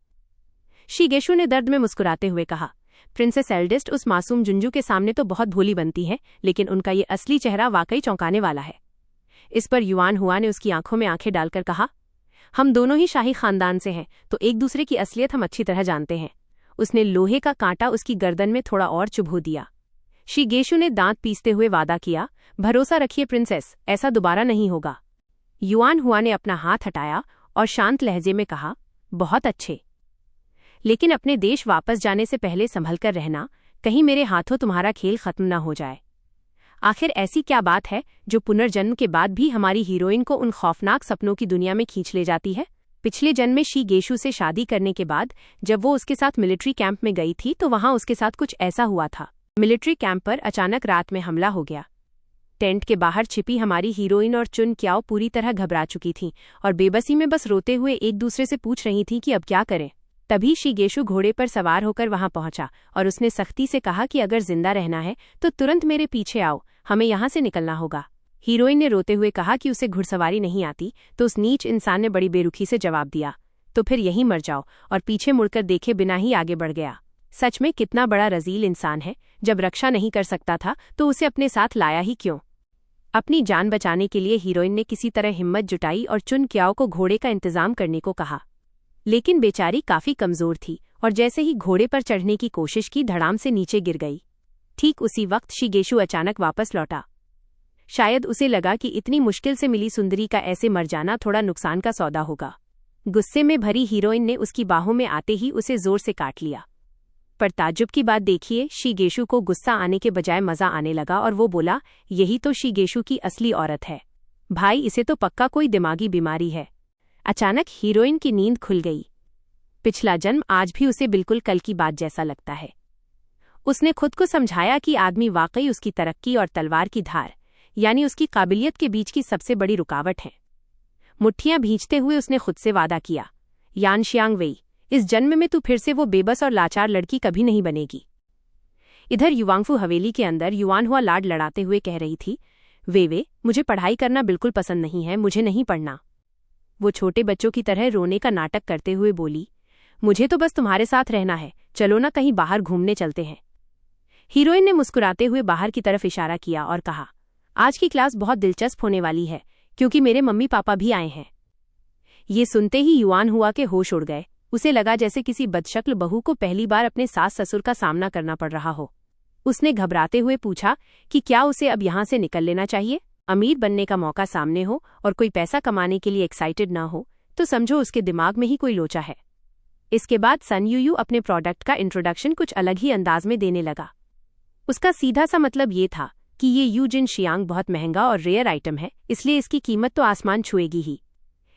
शिगेशु ने दर्द में मुस्कुराते हुए कहा, प्रिंसेस एल्डेस्ट उस मासूम जुंजू के सामने तो बहुत भोली बनती है, लेकिन उनका ये असली चेहरा वाकई चौंकाने वाला है। इस पर युआन हुआ ने उसकी आंखों में आंखें डालकर कहा, हम दोनों ही शाही खानदान से हैं, तो एक दूसरे की असलियत हम अच्छी तरह जानते हैं। उसने लोहे का कांटा उसकी गर्दन में थोड़ा और चुभो दिया। शिगेशु ने दांत पीसते हुए वादा किया, भरोसा रखिए प्रिंसेस, ऐसा दोबारा नहीं होगा। युआन हुआ ने अपना हाथ हटाया और शांत लहजे में कहा, बहुत अच्छे, लेकिन अपने देश वापस जाने से पहले संभलकर रहना, कहीं मेरे हाथों तुम्हारा खेल खत्म न हो जाए। आखिर ऐसी क्या बात है जो पुनर्जन्म के बाद भी हमारी हीरोइन को उन खौफनाक सपनों की दुनिया में खींच ले जाती है? पिछले जन्म में शिगेशु से शादी करने के बाद जब वो उसके साथ मिलिट्री कैंप में गई थी तो वहां उसके साथ कुछ ऐसा हुआ था। मिलिट्री कैंप पर अचानक रात में हमला हो गया। टेंट के बाहर छिपी हमारी हीरोइन और चुन क्याओ पूरी तरह घबरा चुकी थीं और बेबसी में बस रोते हुए एक दूसरे से पूछ रही थीं कि अब क्या करें। तभी शिगेशु घोड़े पर सवार होकर वहां पहुंचा और उसने सख्ती से कहा कि अगर जिंदा रहना है तो तुरंत मेरे पीछे आओ, हमें यहां से निकलना होगा। हीरोइन ने रोते हुए कहा कि उसे घुड़सवारी नहीं आती, तो उस नीच इंसान ने बड़ी बेरुखी से जवाब दिया, तो फिर यहीं मर जाओ, और पीछे मुड़कर देखे बिना ही आगे बढ़ गया। सच में कितना बड़ा रजील इंसान है, जब रक्षा नहीं कर सकता था तो उसे अपने साथ लाया ही क्यों। अपनी जान बचाने के लिए हीरोइन ने किसी तरह हिम्मत जुटाई और चुन क्याओ को घोड़े का इंतजाम करने को कहा, लेकिन बेचारी काफी कमजोर थी और जैसे ही घोड़े पर चढ़ने की कोशिश की धड़ाम से नीचे गिर गई। ठीक उसी वक्त शिगेशु अचानक वापस लौटा। शायद उसे लगा कि इतनी मुश्किल से मिली सुंदरी का ऐसे मर जाना थोड़ा नुकसान का सौदा होगा। गुस्से में भरी हीरोइन ने उसकी बाहों में आते ही उसे जोर से काट लिया। पर ताज्जुब की बात देखिए, शिगेशु को गुस्सा आने के बजाय मजा आने लगा और वो बोला, यही तो शिगेशु की असली औरत है भाई, इसे तो पक्का कोई दिमागी बीमारी है। अचानक हीरोइन की नींद खुल गई। पिछला जन्म आज भी उसे बिल्कुल कल की बात जैसा लगता है। उसने खुद को समझाया कि आदमी वाकई उसकी तरक्की और तलवार की धार यानी उसकी काबिलियत के बीच की सबसे बड़ी रुकावट है। मुट्ठियां भींचते हुए उसने खुद से वादा किया, यान शियांग वेई, इस जन्म में तू फिर से वो बेबस और लाचार लड़की कभी नहीं बनेगी। इधर युवांगफू हवेली के अंदर युआन हुआ लाड लड़ाते हुए कह रही थी, वे मुझे पढ़ाई करना बिल्कुल पसंद नहीं है, मुझे नहीं पढ़ना। वो छोटे बच्चों की तरह रोने का नाटक करते हुए बोली, मुझे तो बस तुम्हारे साथ रहना है, चलो ना कहीं बाहर घूमने चलते हैं। हीरोइन ने मुस्कुराते हुए बाहर की तरफ इशारा किया और कहा, आज की क्लास बहुत दिलचस्प होने वाली है क्योंकि मेरे मम्मी पापा भी आए हैं। ये सुनते ही युआन हुआ के होश उड़ गए। उसे लगा जैसे किसी बदशक्ल बहू को पहली बार अपने सास ससुर का सामना करना पड़ रहा हो। उसने घबराते हुए पूछा कि क्या उसे अब यहाँ से निकल लेना चाहिए। अमीर बनने का मौका सामने हो और कोई पैसा कमाने के लिए एक्साइटेड ना हो तो समझो उसके दिमाग में ही कोई लोचा है। इसके बाद सन यूयू अपने प्रोडक्ट का इंट्रोडक्शन कुछ अलग ही अंदाज में देने लगा। उसका सीधा सा मतलब ये था कि ये यूजिन शियांग बहुत महंगा और रेयर आइटम है, इसलिए इसकी कीमत तो आसमान छुएगी ही।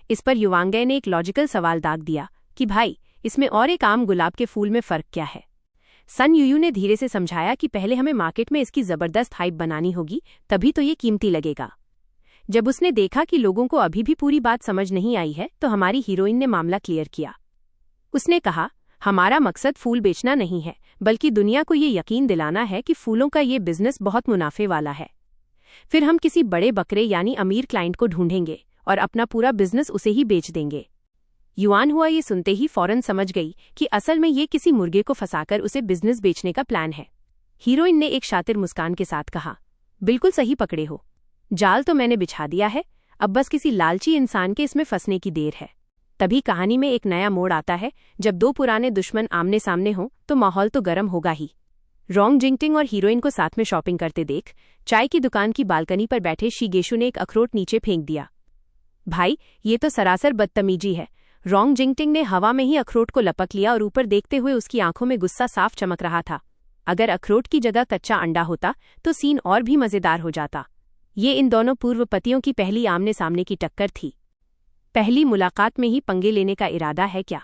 इस पर युवांगे ने एक लॉजिकल सवाल दाग दिया कि भाई, इसमें और एक आम गुलाब के फूल में फ़र्क क्या है। सन यूयू ने धीरे से समझाया कि पहले हमें मार्केट में इसकी ज़बरदस्त हाइप बनानी होगी, तभी तो ये कीमती लगेगा। जब उसने देखा कि लोगों को अभी भी पूरी बात समझ नहीं आई है तो हमारी हीरोइन ने मामला क्लियर किया। उसने कहा, हमारा मकसद फूल बेचना नहीं है, बल्कि दुनिया को ये यकीन दिलाना है कि फूलों का ये बिजनेस बहुत मुनाफे वाला है। फिर हम किसी बड़े बकरे यानी अमीर क्लाइंट को ढूंढेंगे और अपना पूरा बिजनेस उसे ही बेच देंगे। युआन हुआ ये सुनते ही फौरन समझ गई कि असल में ये किसी मुर्गे को फंसाकर उसे बिजनेस बेचने का प्लान है। हीरोइन ने एक शातिर मुस्कान के साथ कहा, बिल्कुल सही पकड़े हो, जाल तो मैंने बिछा दिया है, अब बस किसी लालची इंसान के इसमें फंसने की देर है। तभी कहानी में एक नया मोड़ आता है। जब दो पुराने दुश्मन आमने सामने हों तो माहौल तो गर्म होगा ही। रोंग जिंगटिंग और हीरोइन को साथ में शॉपिंग करते देख चाय की दुकान की बालकनी पर बैठे शिगेशु ने एक अखरोट नीचे फेंक दिया। भाई, ये तो सरासर बदतमीजी है। रोंग जिंगटिंग ने हवा में ही अखरोट को लपक लिया और ऊपर देखते हुए उसकी आंखों में गुस्सा साफ चमक रहा था। अगर अखरोट की जगह कच्चा अंडा होता तो सीन और भी मजेदार हो जाता। ये इन दोनों पूर्व पतियों की पहली आमने सामने की टक्कर थी। पहली मुलाकात में ही पंगे लेने का इरादा है क्या?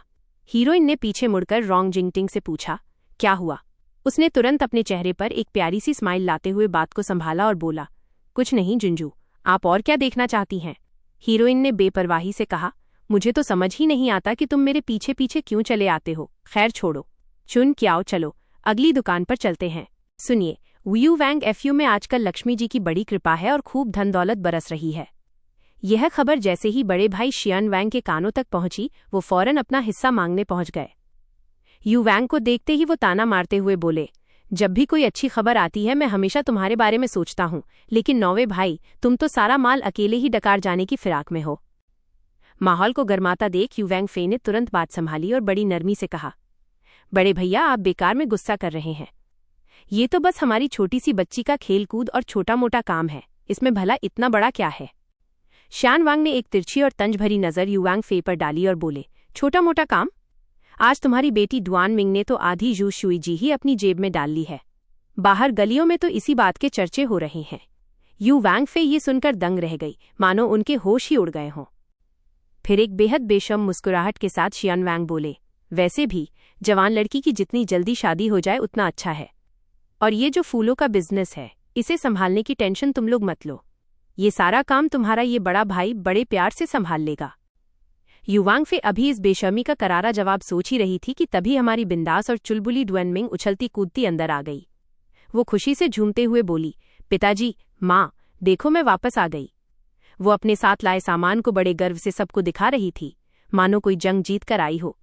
हीरोइन ने पीछे मुड़कर रोंग जिंगटिंग से पूछा, क्या हुआ? उसने तुरंत अपने चेहरे पर एक प्यारी सी स्माइल लाते हुए बात को संभाला और बोला, कुछ नहीं जिंजू, आप और क्या देखना चाहती हैं? हीरोइन ने बेपरवाही से कहा, मुझे तो समझ ही नहीं आता कि तुम मेरे पीछे पीछे क्यों चले आते हो। खैर छोड़ो, चुन क्याओ, चलो अगली दुकान पर चलते हैं। सुनिए, वुयू वैंग एफयू में आजकल लक्ष्मी जी की बड़ी कृपा है और खूब धन दौलत बरस रही है। यह खबर जैसे ही बड़े भाई शियन वैंग के कानों तक पहुंची, वो फौरन अपना हिस्सा मांगने पहुंच गए। यू वैंग को देखते ही वो ताना मारते हुए बोले, जब भी कोई अच्छी खबर आती है मैं हमेशा तुम्हारे बारे में सोचता हूँ, लेकिन नौवे भाई तुम तो सारा माल अकेले ही डकार जाने की फिराक में हो। माहौल को गर्माता देख यू वैंग ने तुरंत बात संभाली और बड़ी नरमी से कहा, बड़े भैया आप बेकार में गुस्सा कर रहे हैं। ये तो बस हमारी छोटी सी बच्ची का खेलकूद और छोटा मोटा काम है, इसमें भला इतना बड़ा क्या है। शान वांग ने एक तिरछी और तंज भरी नज़र यू वैंग पर डाली और बोले, छोटा मोटा काम? आज तुम्हारी बेटी डुआन मिंग ने तो आधी जू शुई जी ही अपनी जेब में डाल ली है। बाहर गलियों में तो इसी बात के चर्चे हो रहे हैं। यू वैंग ये सुनकर दंग रह गई, मानो उनके होश ही उड़ गए हों। फिर एक बेहद बेशर्म मुस्कुराहट के साथ शियान वैंग बोले, वैसे भी जवान लड़की की जितनी जल्दी शादी हो जाए उतना अच्छा है। और ये जो फूलों का बिजनेस है, इसे संभालने की टेंशन तुम लोग मत लो। ये सारा काम तुम्हारा ये बड़ा भाई बड़े प्यार से संभाल लेगा। यू वैंग अभी इस बेशर्मी का करारा जवाब सोच ही रही थी कि तभी हमारी बिंदास और चुलबुली डुएन मिंग उछलती कूदती अंदर आ गई। वो खुशी से झूमते हुए बोली, पिताजी, माँ, देखो मैं वापस आ गई। वो अपने साथ लाए सामान को बड़े गर्व से सबको दिखा रही थी, मानो कोई जंग जीत कर आई हो।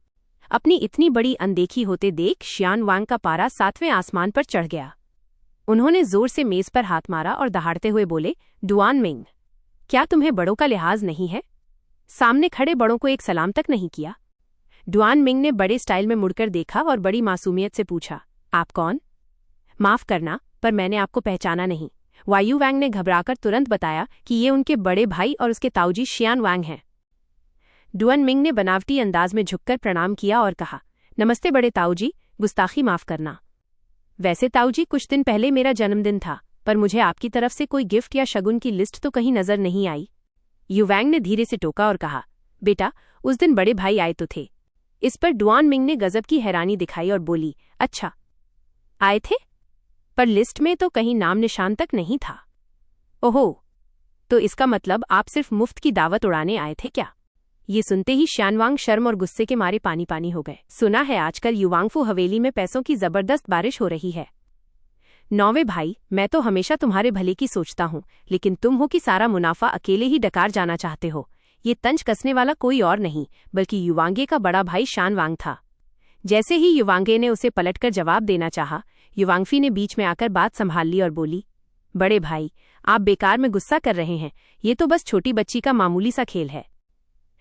अपनी इतनी बड़ी अनदेखी होते देख शियान वांग का पारा 7वें आसमान पर चढ़ गया। उन्होंने जोर से मेज पर हाथ मारा और दहाड़ते हुए बोले, डुआन मिंग, क्या तुम्हें बड़ों का लिहाज नहीं है? सामने खड़े बड़ों को एक सलाम तक नहीं किया। डुआन मिंग ने बड़े स्टाइल में मुड़कर देखा और बड़ी मासूमियत से पूछा, आप कौन? माफ करना, पर मैंने आपको पहचाना नहीं। वायु वैंग ने घबराकर तुरंत बताया कि ये उनके बड़े भाई और उसके ताऊजी शियान वांग हैं। डुआन मिंग ने बनावटी अंदाज में झुककर प्रणाम किया और कहा, नमस्ते बड़े ताऊजी, गुस्ताखी माफ करना। वैसे ताऊजी, कुछ दिन पहले मेरा जन्मदिन था, पर मुझे आपकी तरफ से कोई गिफ्ट या शगुन की लिस्ट तो कहीं नजर नहीं आई। यू वैंग ने धीरे से टोका और कहा, बेटा, उस दिन बड़े भाई आए तो थे। इस पर डुआन मिंग ने गजब की हैरानी दिखाई और बोली, अच्छा, आए थे, पर लिस्ट में तो कहीं नाम निशान तक नहीं था। ओहो, तो इसका मतलब आप सिर्फ मुफ्त की दावत उड़ाने आए थे क्या? ये सुनते ही शियान वांग शर्म और गुस्से के मारे पानी पानी हो गए। सुना है आजकल युवांगफू हवेली में पैसों की जबरदस्त बारिश हो रही है। नौवे भाई, मैं तो हमेशा तुम्हारे भले की सोचता हूँ, लेकिन तुम हो कि सारा मुनाफा अकेले ही डकार जाना चाहते हो। ये तंज कसने वाला कोई और नहीं बल्कि युवांगे का बड़ा भाई शान वांग था। जैसे ही युवांगे ने उसे पलटकर जवाब देना चाहा, युवांगफी ने बीच में आकर बात संभाल ली और बोली, बड़े भाई, आप बेकार में गुस्सा कर रहे हैं, ये तो बस छोटी बच्ची का मामूली सा खेल है।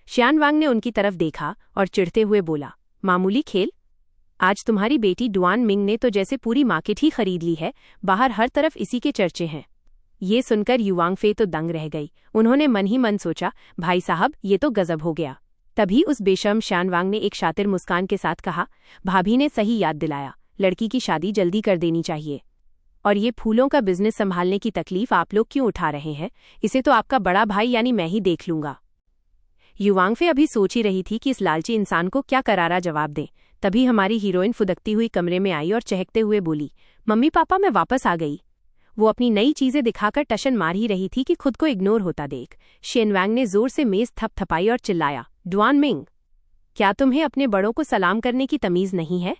शियान वांग ने उनकी तरफ देखा और चिढ़ते हुए बोला, मामूली खेल? आज तुम्हारी बेटी डुआन मिंग ने तो जैसे पूरी मार्केट ही खरीद ली है, बाहर हर तरफ इसी के चर्चे हैं। ये सुनकर युवांगफे तो दंग रह गई। उन्होंने मन ही मन सोचा, भाई साहब, ये तो गजब हो गया। तभी उस बेशर्म शियान वांग ने एक शातिर मुस्कान के साथ कहा, भाभी ने सही याद दिलाया, लड़की की शादी जल्दी कर देनी चाहिए। और ये फूलों का बिजनेस संभालने की तकलीफ आप लोग क्यों उठा रहे हैं? इसे तो आपका बड़ा भाई यानी मैं ही देख लूंगा। युवांगफे अभी सोच ही रही थी कि इस लालची इंसान को क्या करारा जवाब दें। तभी हमारी हीरोइन फुदकती हुई कमरे में आई और चहकते हुए बोली, मम्मी पापा, मैं वापस आ गई। वो अपनी नई चीजें दिखाकर टशन मार ही रही थी कि खुद को इग्नोर होता देख शियान वांग ने जोर से मेज थपथपाई और चिल्लाया, डुआन मिंग, क्या तुम्हें अपने बड़ों को सलाम करने की तमीज नहीं है?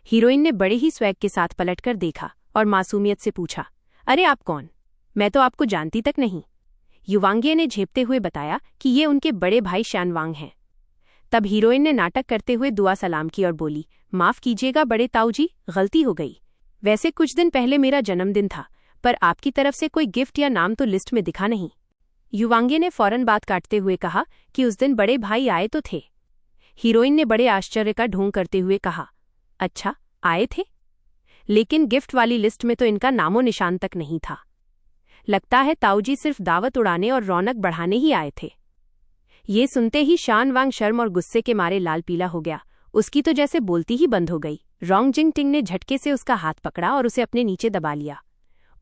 हीरोइन ने बड़े ही स्वैग के साथ पलटकर देखा और मासूमियत से पूछा, अरे आप कौन? मैं तो आपको जानती तक नहीं। युवांगे ने झेपते हुए बताया कि ये उनके बड़े भाई शियान वांग हैं। तब हीरोइन ने नाटक करते हुए दुआ सलाम की और बोली, माफ कीजिएगा बड़े ताऊजी, गलती हो गई। वैसे कुछ दिन पहले मेरा जन्मदिन था, पर आपकी तरफ से कोई गिफ्ट या नाम तो लिस्ट में दिखा नहीं। युवांगे ने फौरन बात काटते हुए कहा कि उस दिन बड़े भाई आए तो थे। हीरोइन ने बड़े आश्चर्य का ढोंग करते हुए कहा, अच्छा, आए थे, लेकिन गिफ्ट वाली लिस्ट में तो इनका नामो निशान तक नहीं था। लगता है ताऊजी सिर्फ दावत उड़ाने और रौनक बढ़ाने ही आए थे। ये सुनते ही शियान वांग शर्म और गुस्से के मारे लाल पीला हो गया। उसकी तो जैसे बोलती ही बंद हो गई। रोंग जिंग टिंग ने झटके से उसका हाथ पकड़ा और उसे अपने नीचे दबा लिया।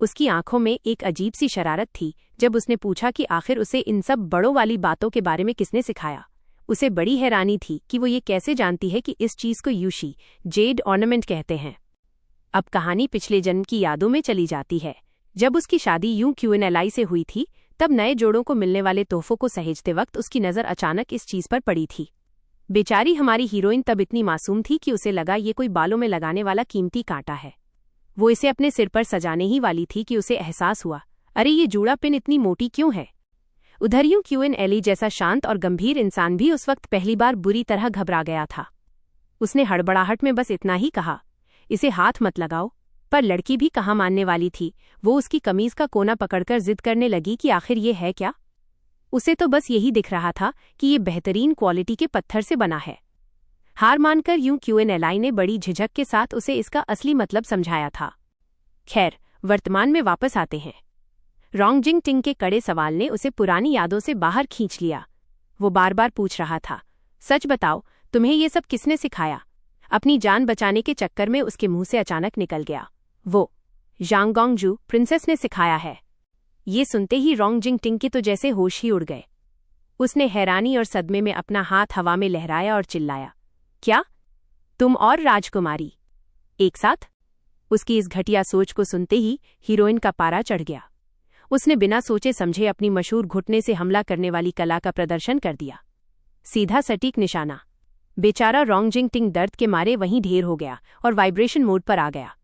उसकी आंखों में एक अजीब सी शरारत थी जब उसने पूछा कि आखिर उसे इन सब बड़ों वाली बातों के बारे में किसने सिखाया। उसे बड़ी हैरानी थी कि वो ये कैसे जानती है कि इस चीज को यूशी जेड ऑर्नामेंट कहते हैं। अब कहानी पिछले जन्म की यादों में चली जाती है। जब उसकी शादी यूं QNLI से हुई थी, तब नए जोड़ों को मिलने वाले तोहफों को सहेजते वक्त उसकी नज़र अचानक इस चीज पर पड़ी थी। बेचारी हमारी हीरोइन तब इतनी मासूम थी कि उसे लगा ये कोई बालों में लगाने वाला कीमती कांटा है। वो इसे अपने सिर पर सजाने ही वाली थी कि उसे एहसास हुआ, अरे ये जूड़ा पिन इतनी मोटी क्यों है। उधर यूं QNLI जैसा शांत और गंभीर इंसान भी उस वक्त पहली बार बुरी तरह घबरा गया था। उसने हड़बड़ाहट में बस इतना ही कहा, इसे हाथ मत लगाओ, पर लड़की भी कहाँ मानने वाली थी। वो उसकी कमीज का कोना पकड़कर जिद करने लगी कि आखिर ये है क्या। उसे तो बस यही दिख रहा था कि ये बेहतरीन क्वालिटी के पत्थर से बना है। हार मानकर यूं क्यूएनएलआई ने बड़ी झिझक के साथ उसे इसका असली मतलब समझाया था। खैर, वर्तमान में वापस आते हैं। रोंगजिंग टिंग के कड़े सवाल ने उसे पुरानी यादों से बाहर खींच लिया। वो बार बार पूछ रहा था, सच बताओ, तुम्हें ये सब किसने सिखाया। अपनी जान बचाने के चक्कर में उसके मुंह से अचानक निकल गया, वो ज़ांगोंगजू प्रिंसेस ने सिखाया है। ये सुनते ही रोंगजिंग टिंग के तो जैसे होश ही उड़ गए। उसने हैरानी और सदमे में अपना हाथ हवा में लहराया और चिल्लाया, क्या तुम और राजकुमारी एक साथ। उसकी इस घटिया सोच को सुनते ही हीरोइन का पारा चढ़ गया। उसने बिना सोचे समझे अपनी मशहूर घुटने से हमला करने वाली कला का प्रदर्शन कर दिया। सीधा सटीक निशाना। बेचारा रोंगजिंग टिंग दर्द के मारे वहीं ढेर हो गया और वाइब्रेशन मोड पर आ गया।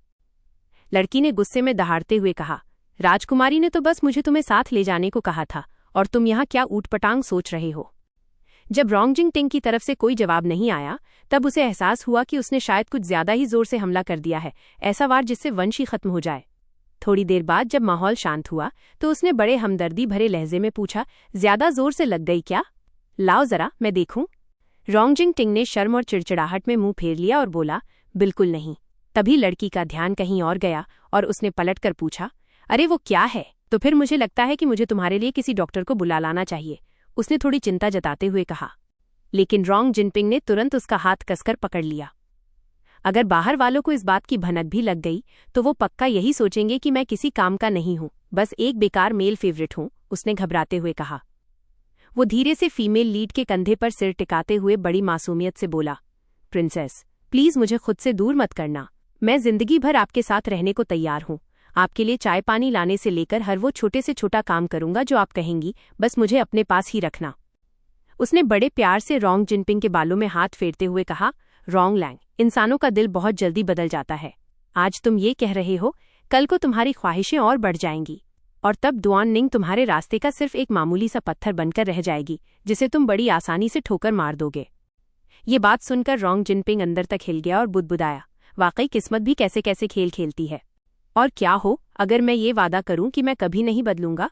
लड़की ने गुस्से में दहाड़ते हुए कहा, राजकुमारी ने तो बस मुझे तुम्हें साथ ले जाने को कहा था, और तुम यहाँ क्या ऊटपटांग सोच रहे हो। जब रोंगजिंग टिंग की तरफ से कोई जवाब नहीं आया, तब उसे एहसास हुआ कि उसने शायद कुछ ज्यादा ही जोर से हमला कर दिया है, ऐसा वार जिससे वंश ही खत्म हो जाए। थोड़ी देर बाद जब माहौल शांत हुआ तो उसने बड़े हमदर्दी भरे लहजे में पूछा, ज्यादा जोर से लग गई क्या। लाओ जरा मैं देखूं। रोंगजिंग टिंग ने शर्म और चिड़चिड़ाहट में मुंह फेर लिया और बोला, बिल्कुल नहीं। तभी लड़की का ध्यान कहीं और गया और उसने पलटकर पूछा, अरे वो क्या है। तो फिर मुझे लगता है कि मुझे तुम्हारे लिए किसी डॉक्टर को बुला लाना चाहिए, उसने थोड़ी चिंता जताते हुए कहा। लेकिन रोंगजिंग टिंग ने तुरंत उसका हाथ कसकर पकड़ लिया। अगर बाहर वालों को इस बात की भनक भी लग गई तो वो पक्का यही सोचेंगे कि मैं किसी काम का नहीं हूं, बस एक बेकार मेल फेवरेट हूं, उसने घबराते हुए कहा। वो धीरे से फीमेल लीड के कंधे पर सिर टिकाते हुए बड़ी मासूमियत से बोला, प्रिंसेस प्लीज मुझे खुद से दूर मत करना। मैं जिंदगी भर आपके साथ रहने को तैयार हूं। आपके लिए चाय पानी लाने से लेकर हर वो छोटे से छोटा काम करूंगा जो आप कहेंगी, बस मुझे अपने पास ही रखना। उसने बड़े प्यार से रोंगजिंग टिंग के बालों में हाथ फेरते हुए कहा, रोंगलैंग, इंसानों का दिल बहुत जल्दी बदल जाता है। आज तुम ये कह रहे हो, कल को तुम्हारी ख्वाहिशें और बढ़ जाएंगी, और तब दुआननिंग तुम्हारे रास्ते का सिर्फ एक मामूली सा पत्थर बनकर रह जाएगी जिसे तुम बड़ी आसानी से ठोकर मार दोगे। ये बात सुनकर रोंगजिंग टिंग अंदर तक हिल गया और बुदबुदाया, वाकई किस्मत भी कैसे कैसे खेल खेलती है। और क्या हो अगर मैं ये वादा करूं कि मैं कभी नहीं बदलूंगा।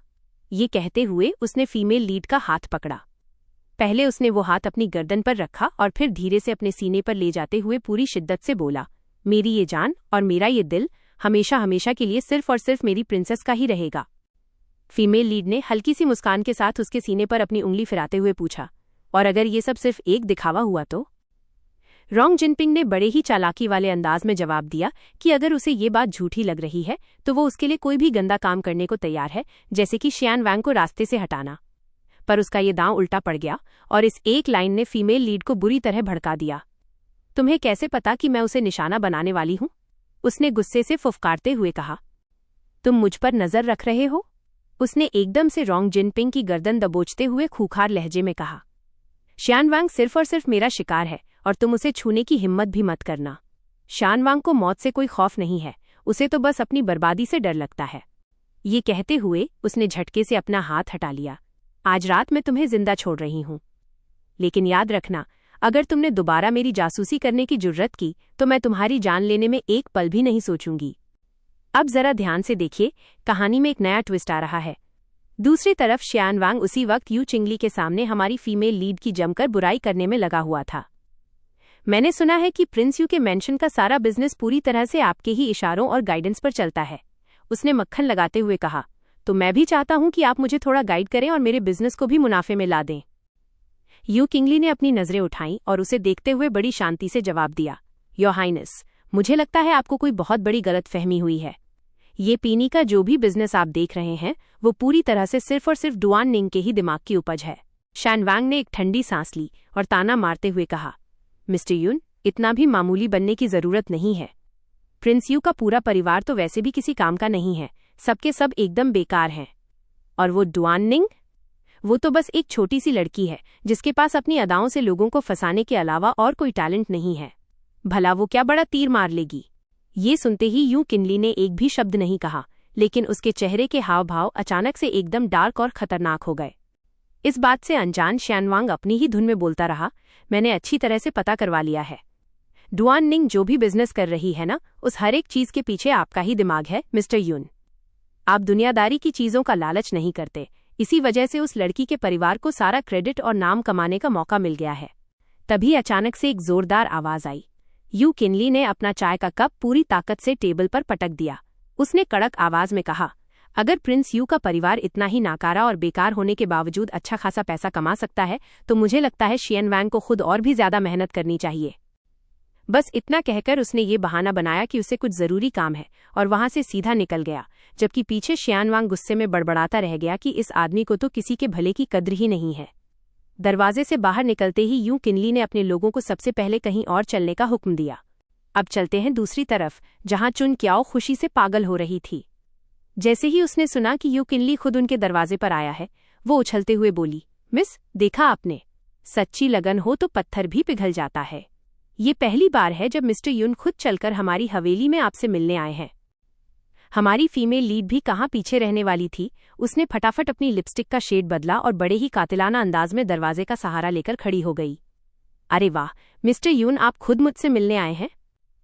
ये कहते हुए उसने फीमेल लीड का हाथ पकड़ा। पहले उसने वो हाथ अपनी गर्दन पर रखा और फिर धीरे से अपने सीने पर ले जाते हुए पूरी शिद्दत से बोला, मेरी ये जान और मेरा ये दिल हमेशा हमेशा के लिए सिर्फ और सिर्फ मेरी प्रिंसेस का ही रहेगा। फीमेल लीड ने हल्की सी मुस्कान के साथ उसके सीने पर अपनी उंगली फिराते हुए पूछा, और अगर ये सब सिर्फ एक दिखावा हुआ तो। रोंगजिंग टिंग ने बड़े ही चालाकी वाले अंदाज में जवाब दिया कि अगर उसे ये बात झूठी लग रही है तो वो उसके लिए कोई भी गंदा काम करने को तैयार है, जैसे कि शियान वैंग को रास्ते से हटाना। पर उसका ये दांव उल्टा पड़ गया और इस एक लाइन ने फीमेल लीड को बुरी तरह भड़का दिया। तुम्हें कैसे पता कि मैं उसे निशाना बनाने वाली हूं, उसने गुस्से से फुफकारते हुए कहा। तुम मुझ पर नजर रख रहे हो, उसने एकदम से रोंगजिंग टिंग की गर्दन दबोचते हुए खूंखार लहजे में कहा। शियान वैंग सिर्फ और सिर्फ मेरा शिकार है और तुम उसे छूने की हिम्मत भी मत करना। शियान वैंग को मौत से कोई खौफ नहीं है, उसे तो बस अपनी बर्बादी से डर लगता है। ये कहते हुए उसने झटके से अपना हाथ हटा लिया। आज रात मैं तुम्हें जिंदा छोड़ रही हूं, लेकिन याद रखना, अगर तुमने दोबारा मेरी जासूसी करने की जुर्रत की तो मैं तुम्हारी जान लेने में एक पल भी नहीं सोचूंगी। अब जरा ध्यान से देखिए, कहानी में एक नया ट्विस्ट आ रहा है। दूसरी तरफ शियान वैंग उसी वक्त यू चिंगली के सामने हमारी फीमेल लीड की जमकर बुराई करने में लगा हुआ था। मैंने सुना है कि प्रिंस यू के मेंशन का सारा बिजनेस पूरी तरह से आपके ही इशारों और गाइडेंस पर चलता है, उसने मक्खन लगाते हुए कहा। तो मैं भी चाहता हूं कि आप मुझे थोड़ा गाइड करें और मेरे बिजनेस को भी मुनाफे में ला दें। यू किंगली ने अपनी नजरें उठाईं और उसे देखते हुए बड़ी शांति से जवाब दिया, योर हाइनेस, मुझे लगता है आपको कोई बहुत बड़ी गलतफहमी हुई है। ये पीनी का जो भी बिजनेस आप देख रहे हैं वो पूरी तरह से सिर्फ और सिर्फ दुआननिंग के ही दिमाग की उपज है। शियान वैंग ने एक ठंडी सांस ली और ताना मारते हुए कहा, मिस्टर यून, इतना भी मामूली बनने की जरूरत नहीं है। प्रिंस यू का पूरा परिवार तो वैसे भी किसी काम का नहीं है, सबके सब एकदम बेकार हैं। और वो दुआननिंग, वो तो बस एक छोटी सी लड़की है जिसके पास अपनी अदाओं से लोगों को फंसाने के अलावा और कोई टैलेंट नहीं है। भला वो क्या बड़ा तीर मार लेगी। ये सुनते ही यू किनली ने एक भी शब्द नहीं कहा, लेकिन उसके चेहरे के हाव भाव अचानक से एकदम डार्क और खतरनाक हो गए। इस बात से अनजान शियान वैंग अपनी ही धुन में बोलता रहा, मैंने अच्छी तरह से पता करवा लिया है। डुआन निंग जो भी बिजनेस कर रही है ना, उस हर एक चीज के पीछे आपका ही दिमाग है मिस्टर यून। आप दुनियादारी की चीजों का लालच नहीं करते, इसी वजह से उस लड़की के परिवार को सारा क्रेडिट और नाम कमाने का मौका मिल गया है। तभी अचानक से एक जोरदार आवाज आई। यू किनली ने अपना चाय का कप पूरी ताकत से टेबल पर पटक दिया। उसने कड़क आवाज में कहा, अगर प्रिंस यू का परिवार इतना ही नाकारा और बेकार होने के बावजूद अच्छा खासा पैसा कमा सकता है, तो मुझे लगता है शियन वांग को खुद और भी ज्यादा मेहनत करनी चाहिए। बस इतना कहकर उसने ये बहाना बनाया कि उसे कुछ जरूरी काम है और वहां से सीधा निकल गया, जबकि पीछे शियान वांग गुस्से में बड़बड़ाता रह गया कि इस आदमी को तो किसी के भले की कद्र ही नहीं है। दरवाजे से बाहर निकलते ही यू किनली ने अपने लोगों को सबसे पहले कहीं और चलने का हुक्म दिया। अब चलते हैं दूसरी तरफ, जहां चुन क्याओ खुशी से पागल हो रही थी। जैसे ही उसने सुना कि यू किनली खुद उनके दरवाजे पर आया है, वो उछलते हुए बोली, मिस, देखा आपने, सच्ची लगन हो तो पत्थर भी पिघल जाता है। ये पहली बार है जब मिस्टर यून खुद चलकर हमारी हवेली में आपसे मिलने आए हैं। हमारी फीमेल लीड भी कहाँ पीछे रहने वाली थी। उसने फटाफट अपनी लिपस्टिक का शेड बदला और बड़े ही कातिलाना अंदाज में दरवाजे का सहारा लेकर खड़ी हो गई। अरे वाह मिस्टर यून, आप खुद मुझसे मिलने आए हैं,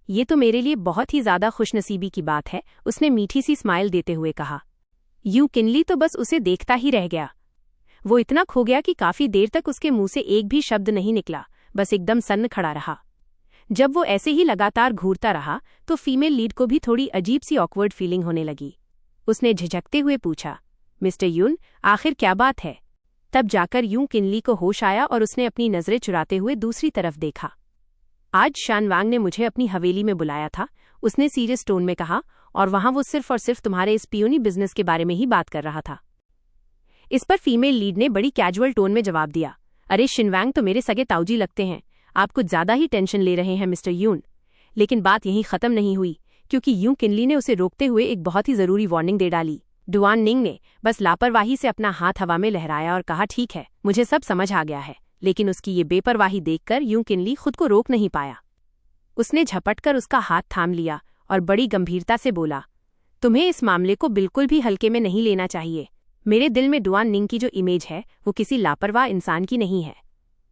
ये तो मेरे लिए बहुत ही ज्यादा खुशनसीबी की बात है, उसने मीठी सी स्माइल देते हुए कहा। यू किनली तो बस उसे देखता ही रह गया। वो इतना खो गया कि काफी देर तक उसके मुंह से एक भी शब्द नहीं निकला, बस एकदम सन्न खड़ा रहा। जब वो ऐसे ही लगातार घूरता रहा तो फीमेल लीड को भी थोड़ी अजीब सी ऑकवर्ड फीलिंग होने लगी। उसने झिझकते हुए पूछा, मिस्टर यून, आखिर क्या बात है? तब जाकर यू किनली को होश आया और उसने अपनी नजरें चुराते हुए दूसरी तरफ देखा। आज शान वांग ने मुझे अपनी हवेली में बुलाया था, उसने सीरियस टोन में कहा, और वहां वो सिर्फ और सिर्फ तुम्हारे इस पियोनी बिजनेस के बारे में ही बात कर रहा था। इस पर फीमेल लीड ने बड़ी कैजुअल टोन में जवाब दिया, अरे शिनवांग तो मेरे सगे ताऊजी लगते हैं, आप कुछ ज्यादा ही टेंशन ले रहे हैं मिस्टर यून। लेकिन बात यहीं खत्म नहीं हुई, क्योंकि यू किनली ने उसे रोकते हुए एक बहुत ही जरूरी वार्निंग दे डाली। डुआन निंग ने बस लापरवाही से अपना हाथ हवा में लहराया और कहा, ठीक है, मुझे सब समझ आ गया है, लेकिन उसकी ये बेपरवाही देखकर यू किनली खुद को रोक नहीं पाया। उसने झपटकर उसका हाथ थाम लिया और बड़ी गंभीरता से बोला, तुम्हें इस मामले को बिल्कुल भी हल्के में नहीं लेना चाहिए। मेरे दिल में डुआन निंग की जो इमेज है वो किसी लापरवाह इंसान की नहीं है।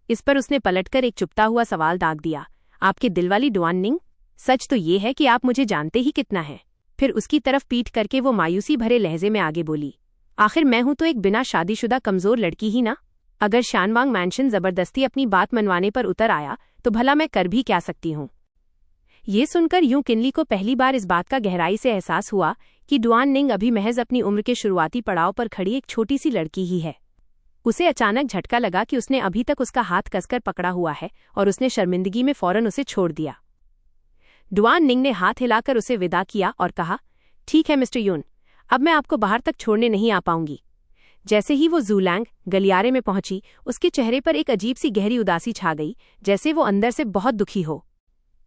इस पर उसने पलटकर एक चुपता हुआ सवाल दाग दिया, आपके दिलवाली डुआन निंग? सच तो ये है कि आप मुझे जानते ही कितना है। फिर उसकी तरफ पीठ करके वो मायूसी भरे लहजे में आगे बोली, आखिर मैं हूं तो एक बिना शादीशुदा कमजोर लड़की ही ना। अगर शानवांग मैंशन जबरदस्ती अपनी बात मनवाने पर उतर आया तो भला मैं कर भी क्या सकती हूं। ये सुनकर यूं किनली को पहली बार इस बात का गहराई से एहसास हुआ कि डुआन निंग अभी महज अपनी उम्र के शुरुआती पड़ाव पर खड़ी एक छोटी सी लड़की ही है। उसे अचानक झटका लगा कि उसने अभी तक उसका हाथ कसकर पकड़ा हुआ है और उसने शर्मिंदगी में फौरन उसे छोड़ दिया। डुआन निंग ने हाथ हिलाकर उसे विदा किया और कहा, ठीक है मिस्टर यून, अब मैं आपको बाहर तक छोड़ने नहीं आ पाऊंगी। जैसे ही वो जूलैंग गलियारे में पहुंची, उसके चेहरे पर एक अजीब सी गहरी उदासी छा गई, जैसे वो अंदर से बहुत दुखी हो।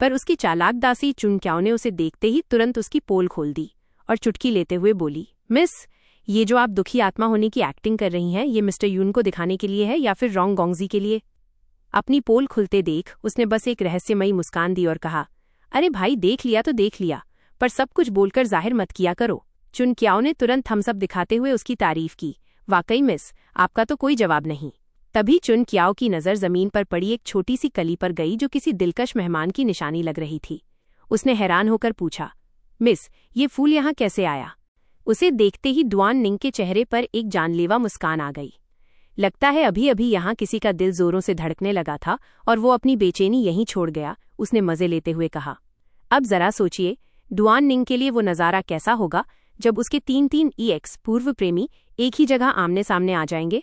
पर उसकी चालाक दासी चुन क्याओ ने उसे देखते ही तुरंत उसकी पोल खोल दी और चुटकी लेते हुए बोली, मिस, ये जो आप दुखी आत्मा होने की एक्टिंग कर रही हैं, ये मिस्टर यून को दिखाने के लिए है या फिर रोंग गोंगजी के लिए? अपनी पोल खुलते देख उसने बस एक रहस्यमयी मुस्कान दी और कहा, अरे भाई, देख लिया तो देख लिया, पर सब कुछ बोलकर जाहिर मत किया करो। चुन क्याओ ने तुरंत थम्सअप दिखाते हुए उसकी तारीफ की, वाकई मिस, आपका तो कोई जवाब नहीं। तभी चुन क्याओ की नज़र जमीन पर पड़ी एक छोटी सी कली पर गई जो किसी दिलकश मेहमान की निशानी लग रही थी। उसने हैरान होकर पूछा, मिस, ये फूल यहाँ कैसे आया? उसे देखते ही डुआन निंग के चेहरे पर एक जानलेवा मुस्कान आ गई। लगता है अभी अभी यहाँ किसी का दिल जोरों से धड़कने लगा था और वो अपनी बेचैनी यहीं छोड़ गया, उसने मजे लेते हुए कहा। अब जरा सोचिए, डुआन निंग के लिए वो नज़ारा कैसा होगा जब उसके 3 EX पूर्व प्रेमी एक ही जगह आमने सामने आ जाएंगे।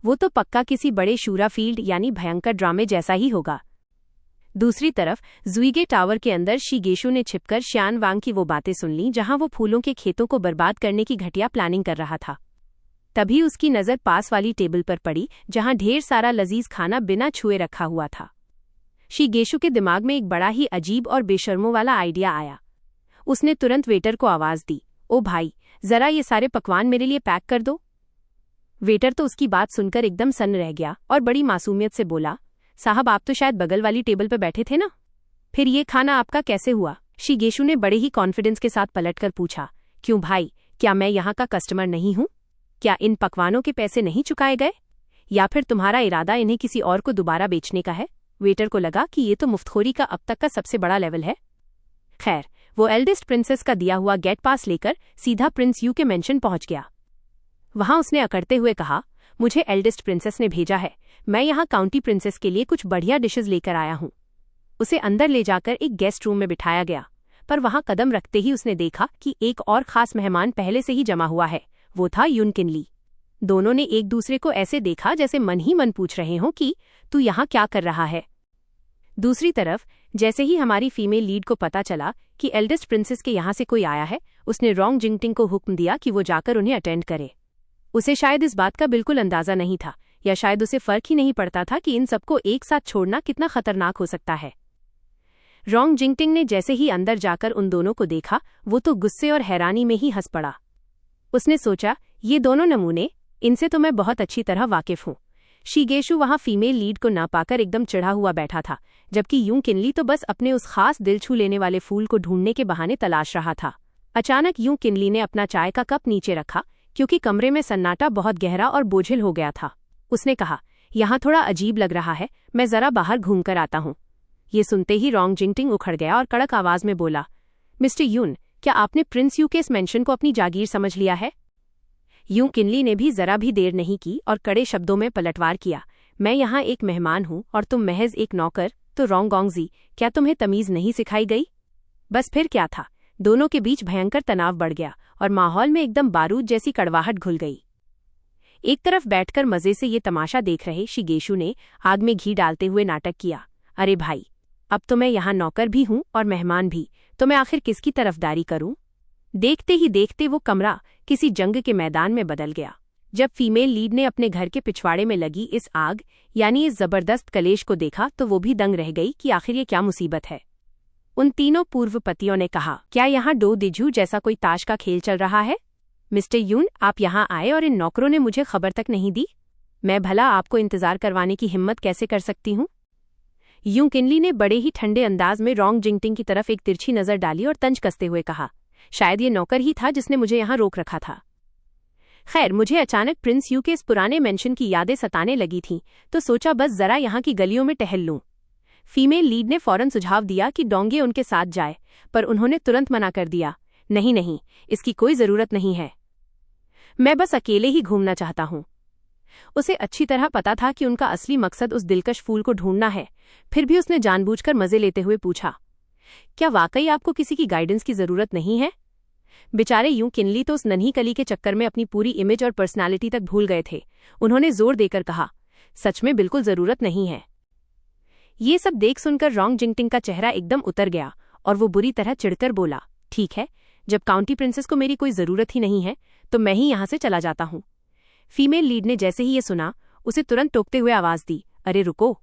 वो तो पक्का किसी बड़े शूरा फील्ड यानी भयंकर ड्रामे जैसा ही होगा। दूसरी तरफ जुईगे टावर के अंदर शिगेशु ने छिपकर श्यान वांग की वो बातें सुन लीं जहां वो फूलों के खेतों को बर्बाद करने की घटिया प्लानिंग कर रहा था। तभी उसकी नज़र पास वाली टेबल पर पड़ी जहां ढेर सारा लजीज खाना बिना छुए रखा हुआ था। शिगेशु के दिमाग में एक बड़ा ही अजीब और बेशर्मों वाला आइडिया आया। उसने तुरंत वेटर को आवाज दी, ओ भाई, जरा ये सारे पकवान मेरे लिए पैक कर दो। वेटर तो उसकी बात सुनकर एकदम सन्न रह गया और बड़ी मासूमियत से बोला, साहब, आप तो शायद बगल वाली टेबल पर बैठे थे ना, फिर ये खाना आपका कैसे हुआ? शिगेशु ने बड़े ही कॉन्फिडेंस के साथ पलटकर पूछा, क्यों भाई, क्या मैं यहाँ का कस्टमर नहीं हूँ? क्या इन पकवानों के पैसे नहीं चुकाए गए, या फिर तुम्हारा इरादा इन्हें किसी और को दोबारा बेचने का है? वेटर को लगा कि ये तो मुफ्तखोरी का अब तक का सबसे बड़ा लेवल है। खैर, वो एल्डेस्ट प्रिंसेस का दिया हुआ गेट पास लेकर सीधा प्रिंस यू के मेंशन पहुंच गया। वहां उसने अकड़ते हुए कहा, मुझे एल्डेस्ट प्रिंसेस ने भेजा है, मैं यहाँ काउंटी प्रिंसेस के लिए कुछ बढ़िया डिशेज लेकर आया हूँ। उसे अंदर ले जाकर एक गेस्ट रूम में बिठाया गया, पर वहां कदम रखते ही उसने देखा कि एक और खास मेहमान पहले से ही जमा हुआ है। वो था यून किनली। दोनों ने एक दूसरे को ऐसे देखा जैसे मन ही मन पूछ रहे हों कि तू यहाँ क्या कर रहा है। दूसरी तरफ जैसे ही हमारी फीमेल लीड को पता चला कि एल्डेस्ट प्रिंसेस के यहाँ से कोई आया है, उसने रोंग जिंगटिंग को हुक्म दिया कि वो जाकर उन्हें अटेंड करे। उसे शायद इस बात का बिल्कुल अंदाजा नहीं था, या शायद उसे फर्क ही नहीं पड़ता था कि इन सबको एक साथ छोड़ना कितना खतरनाक हो सकता है। रोंग जिंगटिंग ने जैसे ही अंदर जाकर उन दोनों को देखा, वो तो गुस्से और हैरानी में ही हंस पड़ा। उसने सोचा, ये दोनों नमूने, इनसे तो मैं बहुत अच्छी तरह वाकिफ हूं। शिगेशु वहां फीमेल लीड को ना पाकर एकदम चिढ़ा हुआ बैठा था, जबकि यूं किनली तो बस अपने उस खास दिल छू लेने वाले फूल को ढूंढने के बहाने तलाश रहा था। अचानक यूं किनली ने अपना चाय का कप नीचे रखा, क्योंकि कमरे में सन्नाटा बहुत गहरा और बोझिल हो गया था। उसने कहा, यहाँ थोड़ा अजीब लग रहा है, मैं जरा बाहर घूमकर आता हूँ। ये सुनते ही रोंग जिंगटिंग उखड़ गया और कड़क आवाज में बोला, मिस्टर यून, क्या आपने प्रिंस यू के इस मेंशन को अपनी जागीर समझ लिया है? यूं किनली ने भी जरा भी देर नहीं की और कड़े शब्दों में पलटवार किया, मैं यहाँ एक मेहमान हूँ और तुम महज एक नौकर। तो रोंगोंगजी, क्या तुम्हें तमीज नहीं सिखाई गई? बस फिर क्या था, दोनों के बीच भयंकर तनाव बढ़ गया और माहौल में एकदम बारूद जैसी कड़वाहट घुल गई। एक तरफ बैठकर मजे से ये तमाशा देख रहे शिगेशु ने आग में घी डालते हुए नाटक किया, अरे भाई, अब तो मैं यहाँ नौकर भी हूँ और मेहमान भी, तो मैं आखिर किसकी तरफदारी करूँ? देखते ही देखते वो कमरा किसी जंग के मैदान में बदल गया। जब फीमेल लीड ने अपने घर के पिछवाड़े में लगी इस आग यानी इस जबरदस्त कलेश को देखा तो वो भी दंग रह गई कि आखिर ये क्या मुसीबत है। उन तीनों पूर्व पतियों ने कहा, क्या यहाँ डो दिजू जैसा कोई ताश का खेल चल रहा है? मिस्टर यून, आप यहाँ आए और इन नौकरों ने मुझे खबर तक नहीं दी। मैं भला आपको इंतजार करवाने की हिम्मत कैसे कर सकती हूँ? यूं किनली ने बड़े ही ठंडे अंदाज में रोंग जिंगटिंग की तरफ एक तिरछी नजर डाली और तंज कसते हुए कहा, शायद ये नौकर ही था जिसने मुझे यहाँ रोक रखा था। खैर, मुझे अचानक प्रिंस यू के इस पुराने मेंशन की यादें सताने लगी थीं, तो सोचा बस जरा यहाँ की गलियों में टहल लूं। फीमेल लीड ने फौरन सुझाव दिया कि डोंगे उनके साथ जाए, पर उन्होंने तुरंत मना कर दिया, नहीं नहीं, इसकी कोई जरूरत नहीं है, मैं बस अकेले ही घूमना चाहता हूँ। उसे अच्छी तरह पता था कि उनका असली मकसद उस दिलकश फूल को ढूंढना है, फिर भी उसने जानबूझकर मजे लेते हुए पूछा, क्या वाकई आपको किसी की गाइडेंस की जरूरत नहीं है? बेचारे यूं किनली तो उस नन्ही कली के चक्कर में अपनी पूरी इमेज और पर्सनालिटी तक भूल गए थे। उन्होंने जोर देकर कहा, सच में बिल्कुल जरूरत नहीं है। ये सब देख सुनकर रोंग जिंगटिंग का चेहरा एकदम उतर गया और वो बुरी तरह चिढ़कर बोला, ठीक है, जब काउंटी प्रिंसेस को मेरी कोई जरूरत ही नहीं है तो मैं ही यहाँ से चला जाता हूँ। फीमेल लीड ने जैसे ही ये सुना, उसे तुरंत टोकते हुए आवाज दी, अरे रुको।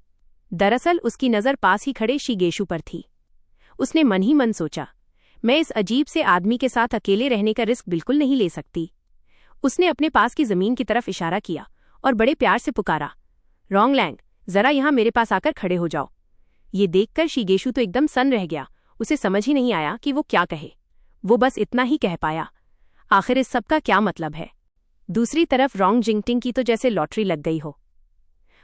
दरअसल उसकी नजर पास ही खड़े शिगेशु पर थी। उसने मन ही मन सोचा, मैं इस अजीब से आदमी के साथ अकेले रहने का रिस्क बिल्कुल नहीं ले सकती। उसने अपने पास की जमीन की तरफ इशारा किया और बड़े प्यार से पुकारा, रोंग लैंग, जरा यहाँ मेरे पास आकर खड़े हो जाओ। ये देखकर शिगेशु तो एकदम सन्न रह गया, उसे समझ ही नहीं आया कि वो क्या कहे। वो बस इतना ही कह पाया, आखिर इस सब का क्या मतलब है? दूसरी तरफ रोंग जिंगटिंग की तो जैसे लॉटरी लग गई हो।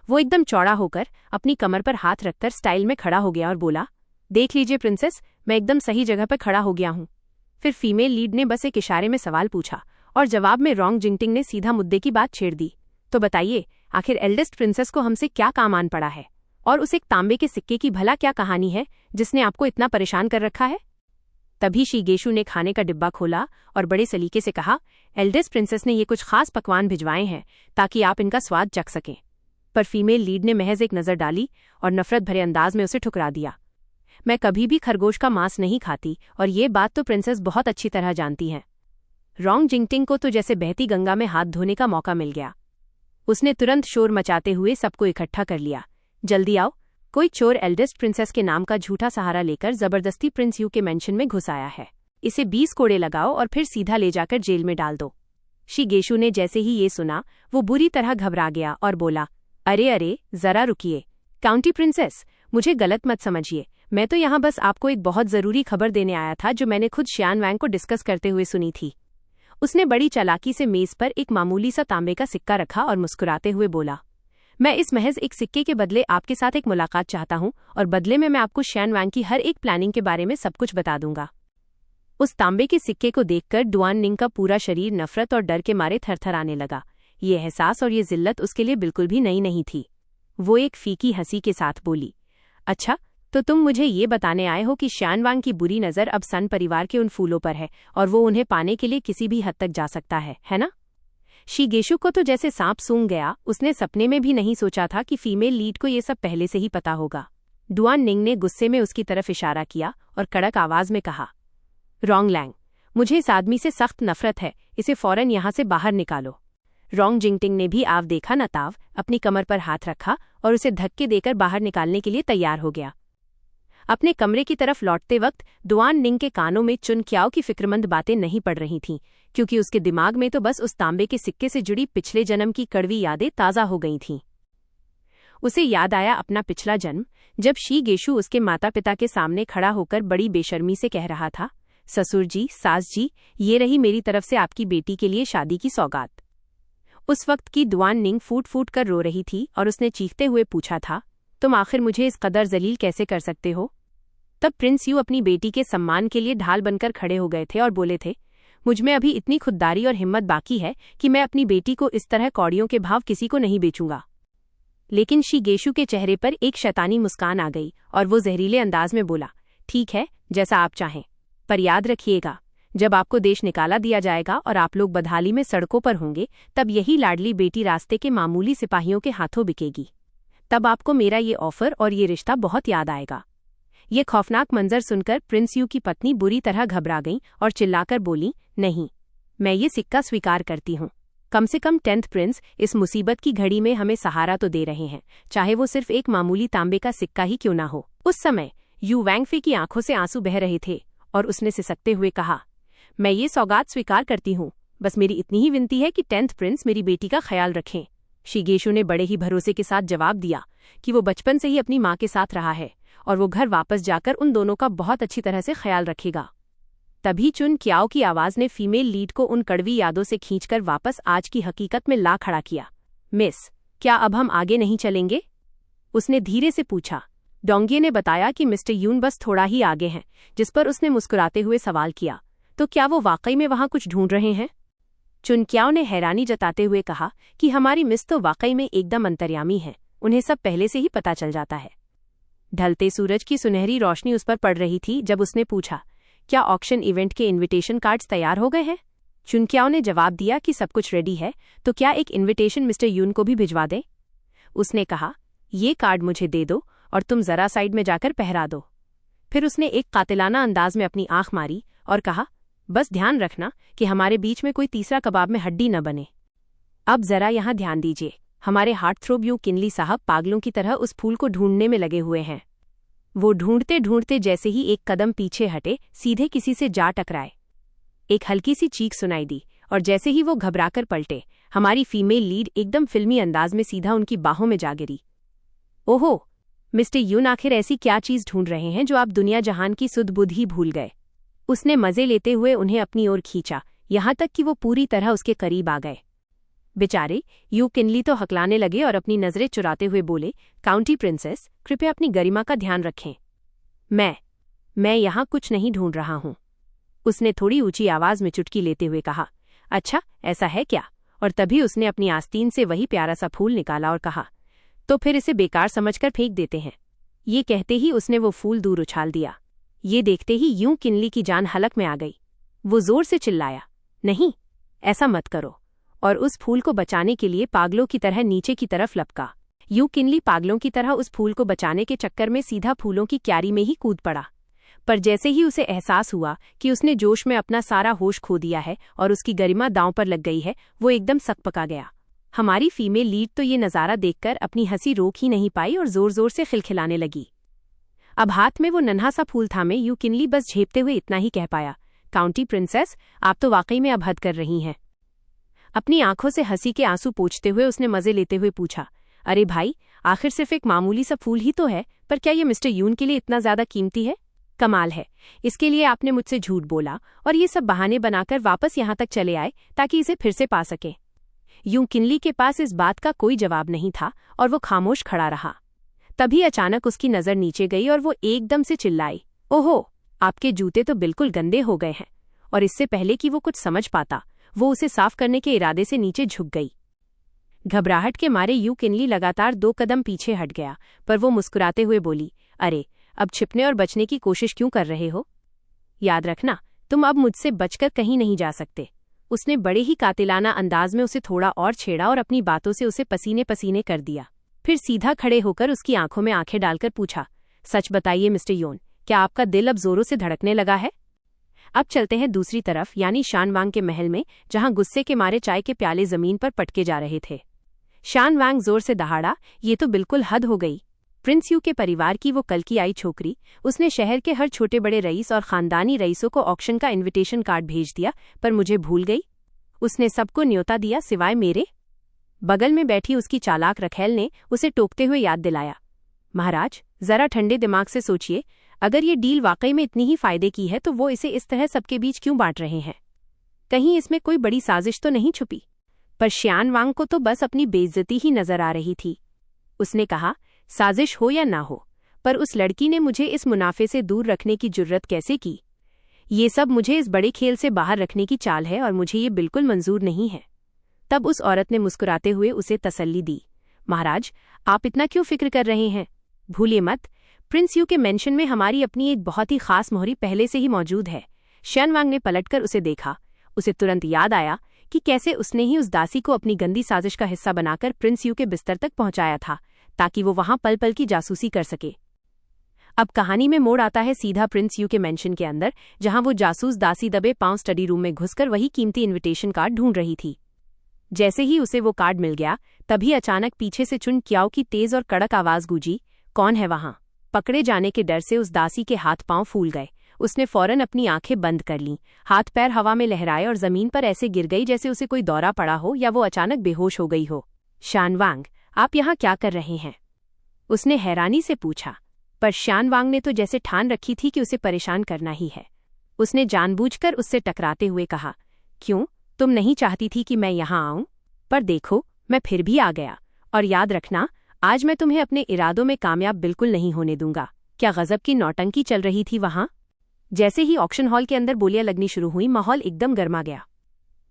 वो एकदम चौड़ा होकर अपनी कमर पर हाथ रखकर स्टाइल में खड़ा हो गया और बोला, देख लीजिए प्रिंसेस, मैं एकदम सही जगह पर खड़ा हो गया हूँ। फिर फीमेल लीड ने बस एक इशारे में सवाल पूछा और जवाब में रोंग जिंगटिंग ने सीधा मुद्दे की बात छेड़ दी, तो बताइए, आखिर एल्डेस्ट प्रिंसेस को हमसे क्या काम आन पड़ा है? और उस एक तांबे के सिक्के की भला क्या कहानी है जिसने आपको इतना परेशान कर रखा है? तभी शिगेशु ने खाने का डिब्बा खोला और बड़े सलीके से कहा, एल्डेस्ट प्रिंसेस ने ये कुछ खास पकवान भिजवाए हैं ताकि आप इनका स्वाद चख सकें। पर फीमेल लीड ने महज एक नजर डाली और नफरत भरे अंदाज में उसे ठुकरा दिया, मैं कभी भी खरगोश का मांस नहीं खाती और ये बात तो प्रिंसेस बहुत अच्छी तरह जानती हैं। रोंग जिंगटिंग को तो जैसे बहती गंगा में हाथ धोने का मौका मिल गया। उसने तुरंत शोर मचाते हुए सबको इकट्ठा कर लिया, जल्दी आओ, कोई चोर एल्डेस्ट प्रिंसेस के नाम का झूठा सहारा लेकर जबरदस्ती प्रिंस यू के मेंशन में घुस आया है। इसे 20 कोड़े लगाओ और फिर सीधा ले जाकर जेल में डाल दो। शिगेशु ने जैसे ही ये सुना, वो बुरी तरह घबरा गया और बोला, अरे अरे, जरा रुकिए काउंटी प्रिंसेस, मुझे गलत मत समझिए, मैं तो यहाँ बस आपको एक बहुत जरूरी खबर देने आया था जो मैंने खुद शियान वैंग को डिस्कस करते हुए सुनी थी। उसने बड़ी चालाकी से मेज पर एक मामूली सा तांबे का सिक्का रखा और मुस्कुराते हुए बोला, मैं इस महज एक सिक्के के बदले आपके साथ एक मुलाकात चाहता हूँ, और बदले में मैं आपको शैन वांग की हर एक प्लानिंग के बारे में सब कुछ बता दूंगा। उस तांबे के सिक्के को देखकर डुआन निंग का पूरा शरीर नफरत और डर के मारे थरथराने लगा। ये एहसास और ये जिल्लत उसके लिए बिल्कुल भी नई नहीं थी। वो एक फीकी हंसी के साथ बोली, अच्छा, तो तुम मुझे ये बताने आए हो कि शैन वांग की बुरी नज़र अब सन परिवार के उन फूलों पर है और वो उन्हें पाने के लिए किसी भी हद तक जा सकता है ना? शीगेशु को तो जैसे सांप सूंघ गया। उसने सपने में भी नहीं सोचा था कि फीमेल लीड को ये सब पहले से ही पता होगा। डुआन निंग ने गुस्से में उसकी तरफ इशारा किया और कड़क आवाज में कहा, रोंग लैंग, मुझे इस आदमी से सख्त नफरत है, इसे फौरन यहाँ से बाहर निकालो। रोंग जिंगटिंग ने भी आव देखा न ताव अपनी कमर पर हाथ रखा और उसे धक्के देकर बाहर निकालने के लिए तैयार हो गया। अपने कमरे की तरफ लौटते वक्त डुआन निंग के कानों में चुन क्याओ की फिक्रमंद बातें नहीं पड़ रही थीं, क्योंकि उसके दिमाग में तो बस उस तांबे के सिक्के से जुड़ी पिछले जन्म की कड़वी यादें ताज़ा हो गई थीं। उसे याद आया अपना पिछला जन्म, जब शीगेशु उसके माता पिता के सामने खड़ा होकर बड़ी बेशर्मी से कह रहा था, ससुर जी, सास जी, ये रही मेरी तरफ से आपकी बेटी के लिए शादी की सौगात। उस वक्त की डुआन निंग फूट फूट कर रो रही थी और उसने चीखते हुए पूछा था, तुम आखिर मुझे इस कदर जलील कैसे कर सकते हो? तब प्रिंस यू अपनी बेटी के सम्मान के लिए ढाल बनकर खड़े हो गए थे और बोले थे, मुझमें अभी इतनी खुददारी और हिम्मत बाकी है कि मैं अपनी बेटी को इस तरह कौड़ियों के भाव किसी को नहीं बेचूंगा। लेकिन शीगेशु के चेहरे पर एक शैतानी मुस्कान आ गई और वो जहरीले अंदाज में बोला, ठीक है, जैसा आप चाहें, पर याद रखिएगा, जब आपको देश निकाला दिया जाएगा और आप लोग बदहाली में सड़कों पर होंगे, तब यही लाडली बेटी रास्ते के मामूली सिपाहियों के हाथों बिकेगी। तब आपको मेरा ये ऑफर और ये रिश्ता बहुत याद आएगा। ये खौफनाक मंजर सुनकर प्रिंस यू की पत्नी बुरी तरह घबरा गई और चिल्लाकर बोली, नहीं, मैं ये सिक्का स्वीकार करती हूँ। कम से कम 10th प्रिंस इस मुसीबत की घड़ी में हमें सहारा तो दे रहे हैं, चाहे वो सिर्फ एक मामूली तांबे का सिक्का ही क्यों ना हो। उस समय यू वैंगफे की आंखों से आंसू बह रहे थे और उसने सिसकते हुए कहा, मैं ये सौगात स्वीकार करती हूँ, बस मेरी इतनी ही विनती है कि 10th प्रिंस मेरी बेटी का ख्याल रखें। शीगेशु ने बड़े ही भरोसे के साथ जवाब दिया कि वो बचपन से ही अपनी माँ के साथ रहा है और वो घर वापस जाकर उन दोनों का बहुत अच्छी तरह से ख्याल रखेगा। तभी चुन क्याओ की आवाज ने फीमेल लीड को उन कड़वी यादों से खींचकर वापस आज की हकीकत में ला खड़ा किया। मिस, क्या अब हम आगे नहीं चलेंगे? उसने धीरे से पूछा। डोंगिए ने बताया कि मिस्टर यून बस थोड़ा ही आगे हैं, जिस पर उसने मुस्कुराते हुए सवाल किया, तो क्या वो वाकई में वहां कुछ ढूंढ रहे हैं? चुन क्याओ ने हैरानी जताते हुए कहा कि हमारी मिस तो वाकई में एकदम अंतर्यामी है, उन्हें सब पहले से ही पता चल जाता है। ढलते सूरज की सुनहरी रोशनी उस पर पड़ रही थी जब उसने पूछा, क्या ऑक्शन इवेंट के इनविटेशन कार्ड्स तैयार हो गए हैं? चुन क्याओ ने जवाब दिया कि सब कुछ रेडी है, तो क्या एक इनविटेशन मिस्टर यून को भी भिजवा दें? उसने कहा, ये कार्ड मुझे दे दो और तुम जरा साइड में जाकर पहरा दो। फिर उसने एक कातिलाना अंदाज में अपनी आंख मारी और कहा, बस ध्यान रखना कि हमारे बीच में कोई तीसरा कबाब में हड्डी न बने। अब जरा यहाँ ध्यान दीजिए, हमारे हार्टथ्रोब यू किनली साहब पागलों की तरह उस फूल को ढूंढने में लगे हुए हैं। वो ढूंढते ढूंढते जैसे ही एक कदम पीछे हटे, सीधे किसी से जा टकराए। एक हल्की सी चीख सुनाई दी और जैसे ही वो घबराकर पलटे, हमारी फीमेल लीड एकदम फिल्मी अंदाज में सीधा उनकी बाहों में जा गिरी। ओहो, मिस्टर यून आखिर ऐसी क्या चीज ढूंढ रहे हैं जो आप दुनिया जहान की सुध बुध ही भूल गए? उसने मजे लेते हुए उन्हें अपनी ओर खींचा, यहाँ तक कि वो पूरी तरह उसके करीब आ गए। बेचारे यू किनली तो हकलाने लगे और अपनी नजरें चुराते हुए बोले, काउंटी प्रिंसेस, कृपया अपनी गरिमा का ध्यान रखें। मैं यहाँ कुछ नहीं ढूंढ रहा हूँ। उसने थोड़ी ऊंची आवाज में चुटकी लेते हुए कहा, अच्छा, ऐसा है क्या? और तभी उसने अपनी आस्तीन से वही प्यारा सा फूल निकाला और कहा, तो फिर इसे बेकार समझकर फेंक देते हैं। ये कहते ही उसने वो फूल दूर उछाल दिया। ये देखते ही यूं किनली की जान हलक में आ गई। वो जोर से चिल्लाया, नहीं, ऐसा मत करो, और उस फूल को बचाने के लिए पागलों की तरह नीचे की तरफ लपका। यूं किनली पागलों की तरह उस फूल को बचाने के चक्कर में सीधा फूलों की क्यारी में ही कूद पड़ा। पर जैसे ही उसे एहसास हुआ कि उसने जोश में अपना सारा होश खो दिया है और उसकी गरिमा दांव पर लग गई है, वो एकदम सकपका गया। हमारी फीमेल लीड तो ये नज़ारा देखकर अपनी हंसी रोक ही नहीं पाई और जोर जोर से खिलखिलाने लगी। अब हाथ में वो नन्हा सा फूल थामे यू किनली बस झेपते हुए इतना ही कह पाया, काउंटी प्रिंसेस, आप तो वाकई में अब हद कर रही हैं। अपनी आंखों से हंसी के आंसू पोंछते हुए उसने मजे लेते हुए पूछा, अरे भाई, आखिर सिर्फ एक मामूली सा फूल ही तो है, पर क्या ये मिस्टर यून के लिए इतना ज्यादा कीमती है? कमाल है, इसके लिए आपने मुझसे झूठ बोला और ये सब बहाने बनाकर वापस यहाँ तक चले आए ताकि इसे फिर से पा सके। यूं किनली के पास इस बात का कोई जवाब नहीं था और वो खामोश खड़ा रहा। तभी अचानक उसकी नज़र नीचे गई और वो एकदम से चिल्लाई, ओहो, आपके जूते तो बिल्कुल गंदे हो गए हैं। और इससे पहले कि वो कुछ समझ पाता, वो उसे साफ करने के इरादे से नीचे झुक गई। घबराहट के मारे यू किनली लगातार 2 कदम पीछे हट गया, पर वो मुस्कुराते हुए बोली, अरे, अब छिपने और बचने की कोशिश क्यों कर रहे हो? याद रखना, तुम अब मुझसे बचकर कहीं नहीं जा सकते। उसने बड़े ही कातिलाना अंदाज में उसे थोड़ा और छेड़ा और अपनी बातों से उसे पसीने पसीने कर दिया। फिर सीधा खड़े होकर उसकी आंखों में आंखें डालकर पूछा, सच बताइए मिस्टर योन, क्या आपका दिल अब जोरों से धड़कने लगा है? अब चलते हैं दूसरी तरफ, यानी शानवांग के महल में, जहां गुस्से के मारे चाय के प्याले जमीन पर पटके जा रहे थे। शानवांग जोर से दहाड़ा, ये तो बिल्कुल हद हो गई। प्रिंस यू के परिवार की वो कल की आई छोकरी, उसने शहर के हर छोटे बड़े रईस और खानदानी रईसों को ऑक्शन का इनविटेशन कार्ड भेज दिया, पर मुझे भूल गई। उसने सबको न्योता दिया सिवाय मेरे। बगल में बैठी उसकी चालाक रखैल ने उसे टोकते हुए याद दिलाया, महाराज, जरा ठंडे दिमाग से सोचिए, अगर ये डील वाकई में इतनी ही फायदे की है तो वो इसे इस तरह सबके बीच क्यों बांट रहे हैं? कहीं इसमें कोई बड़ी साजिश तो नहीं छुपी? पर शानवांग को तो बस अपनी बेइज्जती ही नजर आ रही थी। उसने कहा, साजिश हो या ना हो, पर उस लड़की ने मुझे इस मुनाफे से दूर रखने की जुर्रत कैसे की? ये सब मुझे इस बड़े खेल से बाहर रखने की चाल है और मुझे ये बिल्कुल मंजूर नहीं है। तब उस औरत ने मुस्कुराते हुए उसे तसल्ली दी, महाराज, आप इतना क्यों फिक्र कर रहे हैं? भूलिए मत, प्रिंस यू के मेंशन में हमारी अपनी एक बहुत ही खास मोहरी पहले से ही मौजूद है। शानवांग ने पलटकर उसे देखा। उसे तुरंत याद आया कि कैसे उसने ही उस दासी को अपनी गंदी साजिश का हिस्सा बनाकर प्रिंस यू के बिस्तर तक पहुंचाया था, ताकि वो वहां पल पल की जासूसी कर सके। अब कहानी में मोड़ आता है सीधा प्रिंस यू के मेंशन के अंदर, जहां वो जासूस दासी दबे पांव स्टडी रूम में घुसकर वही कीमती इनविटेशन कार्ड ढूंढ रही थी। जैसे ही उसे वो कार्ड मिल गया, तभी अचानक पीछे से चुन क्याओ की तेज और कड़क आवाज गूंजी, कौन है वहां? पकड़े जाने के डर से उस दासी के हाथ पांव फूल गए। उसने फौरन अपनी आंखें बंद कर लीं, हाथ पैर हवा में लहराए और जमीन पर ऐसे गिर गई जैसे उसे कोई दौरा पड़ा हो या वो अचानक बेहोश हो गई हो। शानवांग, आप यहाँ क्या कर रहे हैं? उसने हैरानी से पूछा, पर शानवांग ने तो जैसे ठान रखी थी कि उसे परेशान करना ही है। उसने जानबूझकर उससे टकराते हुए कहा, क्यों, तुम नहीं चाहती थी कि मैं यहाँ आऊं? पर देखो, मैं फिर भी आ गया, और याद रखना, आज मैं तुम्हें अपने इरादों में कामयाब बिल्कुल नहीं होने दूंगा। क्या गजब की नौटंकी चल रही थी वहां? जैसे ही ऑक्शन हॉल के अंदर बोलियां लगनी शुरू हुई, माहौल एकदम गर्मा गया।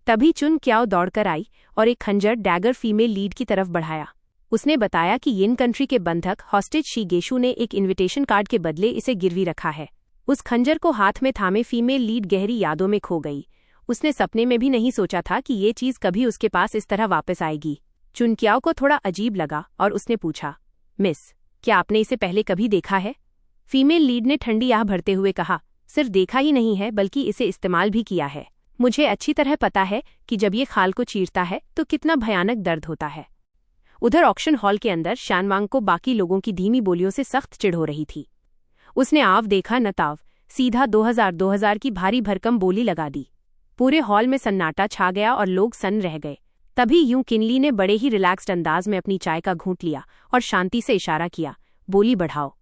तभी चुन क्याओ दौड़कर आई और एक खंजर डैगर फीमेल लीड की तरफ बढ़ाया। उसने बताया कि यिन कंट्री के बंधक हॉस्टेज शीगेशु ने एक इनविटेशन कार्ड के बदले इसे गिरवी रखा है। उस खंजर को हाथ में थामे फीमेल लीड गहरी यादों में खो गई। उसने सपने में भी नहीं सोचा था कि ये चीज कभी उसके पास इस तरह वापस आएगी। चुन क्याओ को थोड़ा अजीब लगा और उसने पूछा, मिस, क्या आपने इसे पहले कभी देखा है? फीमेल लीड ने ठंडी आह भरते हुए कहा, सिर्फ देखा ही नहीं है बल्कि इसे इस्तेमाल भी किया है। मुझे अच्छी तरह पता है कि जब ये खाल को चीरता है तो कितना भयानक दर्द होता है। उधर ऑक्शन हॉल के अंदर शानवांग को बाकी लोगों की धीमी बोलियों से सख्त चिढ़ हो रही थी। उसने आव देखा न ताव, सीधा 2000 की भारी भरकम बोली लगा दी। पूरे हॉल में सन्नाटा छा गया और लोग सन्न रह गए। तभी यूं किनली ने बड़े ही रिलैक्स्ड अंदाज में अपनी चाय का घूंट लिया और शांति से इशारा किया, बोली बढ़ाओ।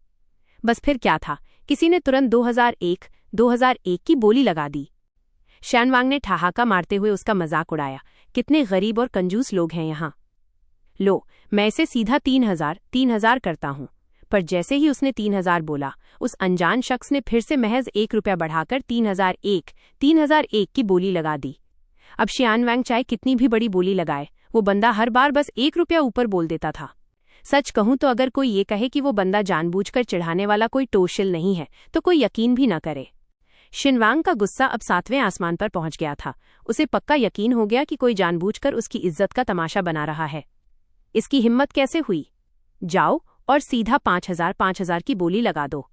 बस फिर क्या था, किसी ने तुरंत 2001 की बोली लगा दी। शानवांग ने ठहाका मारते हुए उसका मजाक उड़ाया, कितने गरीब और कंजूस लोग हैं यहाँ। लो, मैं इसे सीधा 3000 करता हूँ। पर जैसे ही उसने 3000 बोला, उस अनजान शख्स ने फिर से महज 1 रुपया बढ़ाकर 3001 की बोली लगा दी। अब शानवांग चाहे कितनी भी बड़ी बोली लगाए, वो बंदा हर बार बस 1 रुपया ऊपर बोल देता था। सच कहूं तो अगर कोई ये कहे कि वो बंदा जानबूझकर चिढ़ाने वाला कोई टोशिल नहीं है तो कोई यकीन भी न करे। शानवांग का गुस्सा अब 7वें आसमान पर पहुंच गया था। उसे पक्का यकीन हो गया कि कोई जानबूझकर उसकी इज्जत का तमाशा बना रहा है। इसकी हिम्मत कैसे हुई? जाओ और सीधा 5000 की बोली लगा दो,